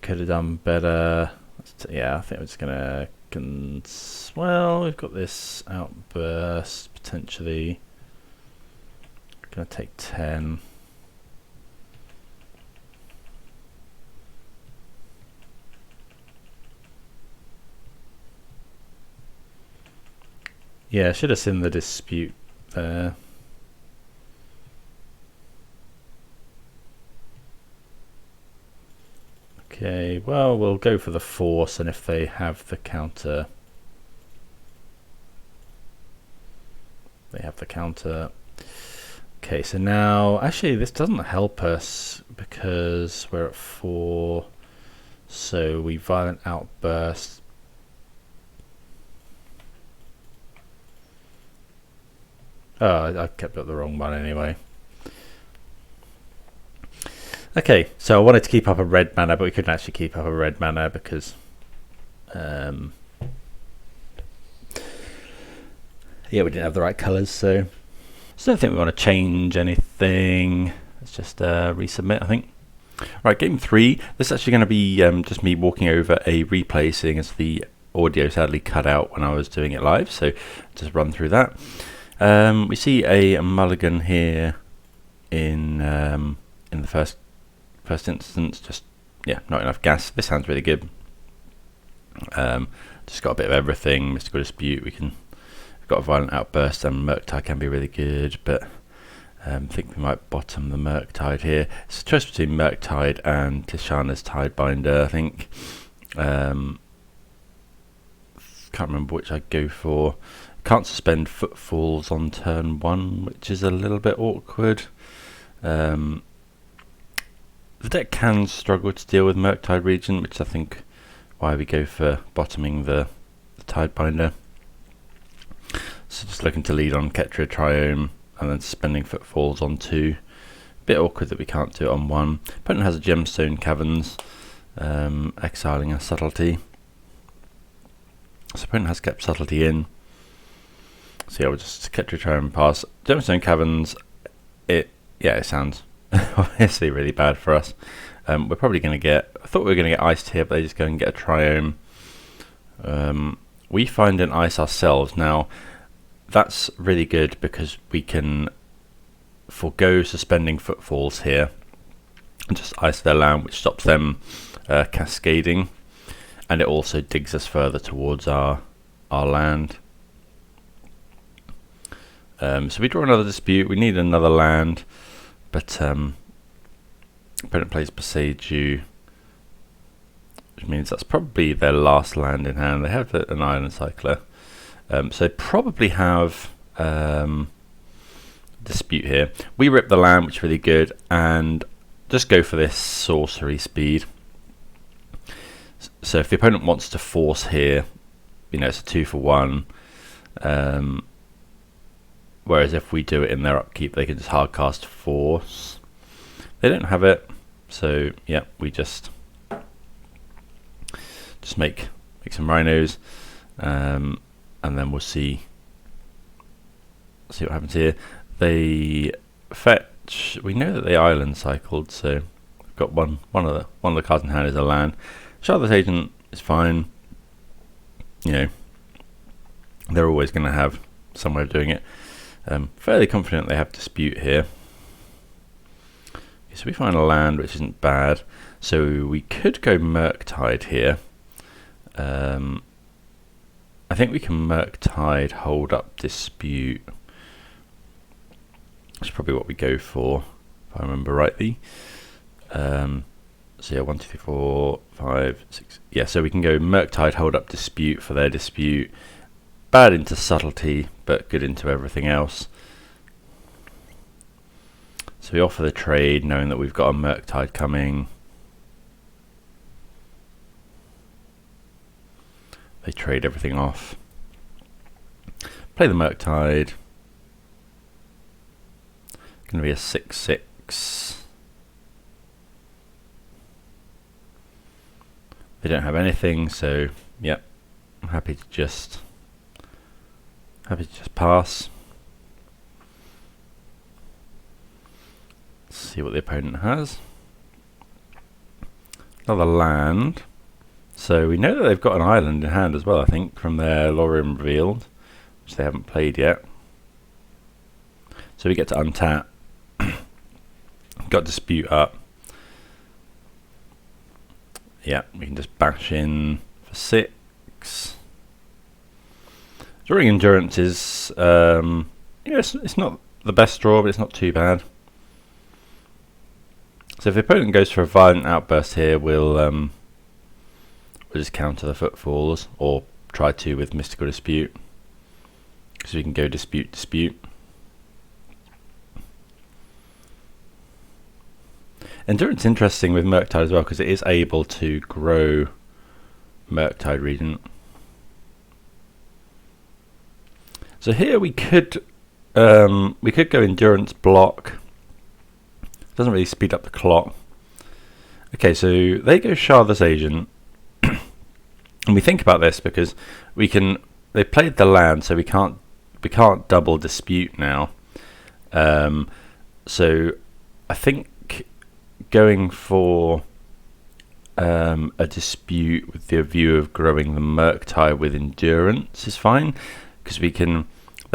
[SPEAKER 1] could have done better. Yeah, I think we're just gonna. Well, we've got this outburst potentially. Gonna take 10. Yeah, should have seen the Dispute there. Okay, well, we'll go for the force, and if they have the counter, they have the counter. Okay, so now, actually, this doesn't help us because we're at 4, so we Violent Outburst. Oh, I kept up the wrong one anyway. Okay, so I wanted to keep up a red mana, but we couldn't actually keep up a red mana because yeah, we didn't have the right colours, so I don't think we want to change anything. Let's just resubmit, I think. Right, game 3. This is actually going to be just me walking over a replay, seeing as the audio sadly cut out when I was doing it live, so just run through that. We see a mulligan here in the first instance. Just yeah, not enough gas. This hand's really good. Just got a bit of everything. Mystical Dispute. We've got a Violent Outburst, and Murktide can be really good, but I think we might bottom the Murktide here. It's a choice between Murktide and Tishana's Tidebinder, I think. Can't remember which I'd go for. Can't suspend Footfalls on turn 1, which is a little bit awkward. The deck can struggle to deal with Murktide Regent, which I think why we go for bottoming the Tidebinder. So just looking to lead on Ketria Triome and then Suspending Footfalls on 2. Bit awkward that we can't do it on 1. Opponent has a Gemstone Caverns, exiling a Subtlety. So opponent has kept Subtlety in. So yeah, we'll just Ketria Triome pass. Gemstone Caverns, it sounds obviously really bad for us. We're probably going to get, I thought we were going to get iced here, but they just go and get a Triome. We find an ice ourselves. Now, that's really good because we can forego Suspending Footfalls here and just ice their land, which stops them cascading, and it also digs us further towards our land. So we draw another Dispute. We need another land, but opponent plays Boseiju, which means that's probably their last land in hand. They have an Island Cycler, so they probably have Dispute here. We rip the land, which is really good, and just go for this sorcery speed. So if the opponent wants to force here, you know, it's a 2 for 1. Whereas if we do it in their upkeep, they can just hardcast Force. They don't have it, so yeah, we just make some Rhinos, and then we'll see what happens here. They fetch. We know that they island cycled, so we've got one of the cards in hand is a land. Shardless Agent is fine. You know, they're always going to have some way of doing it. Fairly confident they have Dispute here. Okay, so we find a land which isn't bad. So we could go Murktide here. I think we can Murktide, hold up Dispute. That's probably what we go for, if I remember rightly. So yeah, 1, 2, 3, 4, 5, 6. Yeah, so we can go Murktide, hold up Dispute for their Dispute. Bad into Subtlety, but good into everything else. So we offer the trade, knowing that we've got a Murktide coming. They trade everything off. Play the Murktide. Going to be a 6/6. They don't have anything, so yep, I'm happy to just pass. Let's see what the opponent has. Another land. So we know that they've got an island in hand as well, I think, from their Lórien Revealed, which they haven't played yet. So we get to untap. Got Dispute up. Yeah, we can just bash in for 6. Drawing Endurance is, it's not the best draw, but it's not too bad. So if the opponent goes for a Violent Outburst here, we'll just counter the Footfalls, or try to with Mystical Dispute. So we can go Dispute. Endurance interesting with Murktide as well, because it is able to grow Murktide Regent. So here we could go Endurance block. Doesn't really speed up the clock. Okay, so they go Shardless Agent, and we think about this because they played the land, so we can't double Dispute now. So I think going for a Dispute with the view of growing the Murktide with Endurance is fine, because they're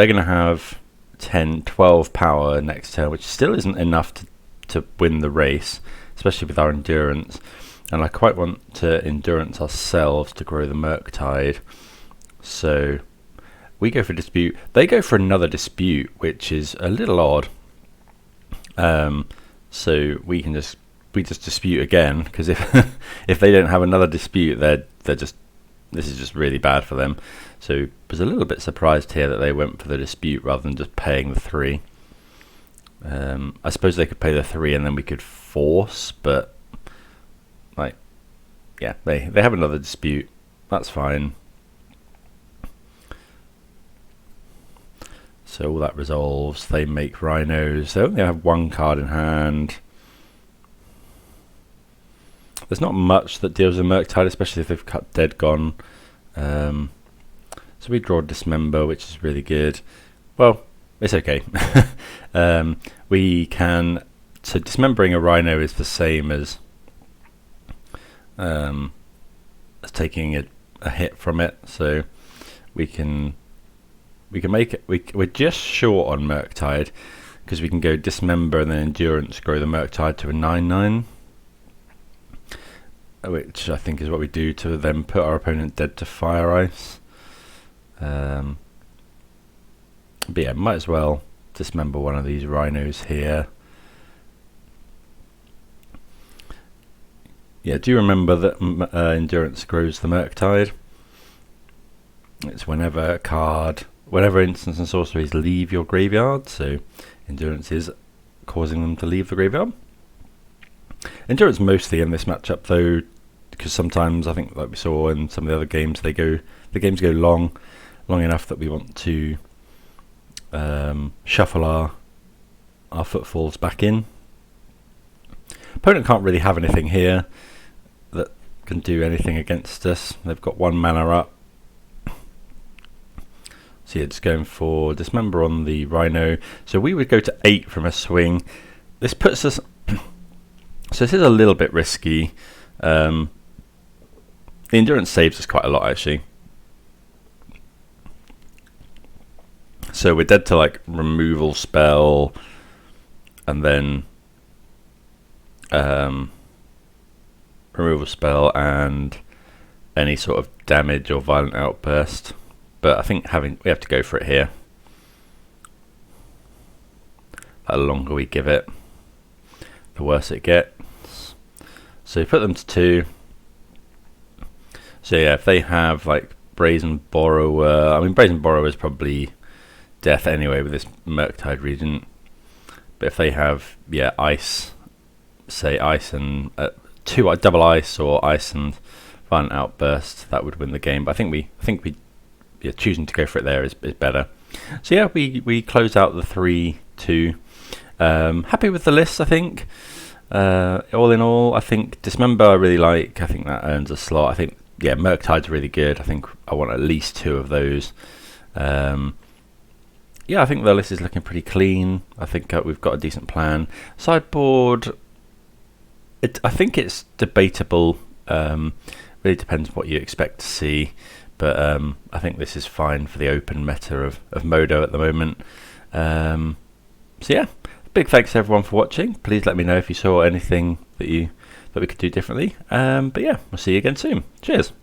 [SPEAKER 1] going to have 10, 12 power next turn, which still isn't enough to win the race, especially with our Endurance. And I quite want to Endurance ourselves to grow the Murktide. So we go for Dispute. They go for another Dispute, which is a little odd. So we just Dispute again, because if they don't have another Dispute, this is just really bad for them. So I was a little bit surprised here that they went for the Dispute rather than just paying the 3. I suppose they could pay the 3 and then we could force, but yeah, they have another Dispute. That's fine. So all that resolves. They make Rhinos. They only have one card in hand. There's not much that deals with Murktide, especially if they've cut Dead Gone. So we draw Dismember, which is really good. Well, it's okay. We can... So dismembering a Rhino is the same as taking a hit from it. So we can make it. We're just short on Murktide because we can go Dismember and then Endurance, grow the Murktide to a 9/9, which I think is what we do to then put our opponent dead to Fire Ice. But yeah, might as well dismember one of these Rhinos here. Yeah, do you remember that Endurance grows the Murktide? It's whenever instants and sorceries leave your graveyard, so Endurance is causing them to leave the graveyard. Endurance mostly in this matchup though, because sometimes I think like we saw in some of the other games, the games go long enough that we want to shuffle our footfalls back in. Opponent can't really have anything here that can do anything against us. They've got 1 mana up. So yeah, just going for Dismember on the Rhino. So we would go to 8 from a swing. This puts us... So this is a little bit risky. The Endurance saves us quite a lot actually. So we're dead to like removal spell and then removal spell and any sort of damage or Violent Outburst. But I think we have to go for it here. The longer we give it, the worse it gets. So you put them to 2. So yeah, if they have like Brazen Borrower, I mean Brazen Borrower is probably death anyway with this Murktide Regent. But if they have Ice, say Ice and 2 double Ice or Ice and Violent Outburst, that would win the game. But I think we choosing to go for it there is better. So yeah, we close out the 3-2. Happy with the list, I think. All in all, I think Dismember I really like. I think that earns a slot. I think Murktide's really good. I think I want at least 2 of those. Yeah, I think the list is looking pretty clean. I think we've got a decent plan. Sideboard, I think it's debatable. Really depends what you expect to see. But I think this is fine for the open meta of Modo at the moment. So yeah, big thanks to everyone for watching. Please let me know if you saw anything that we could do differently. But yeah, we'll see you again soon. Cheers.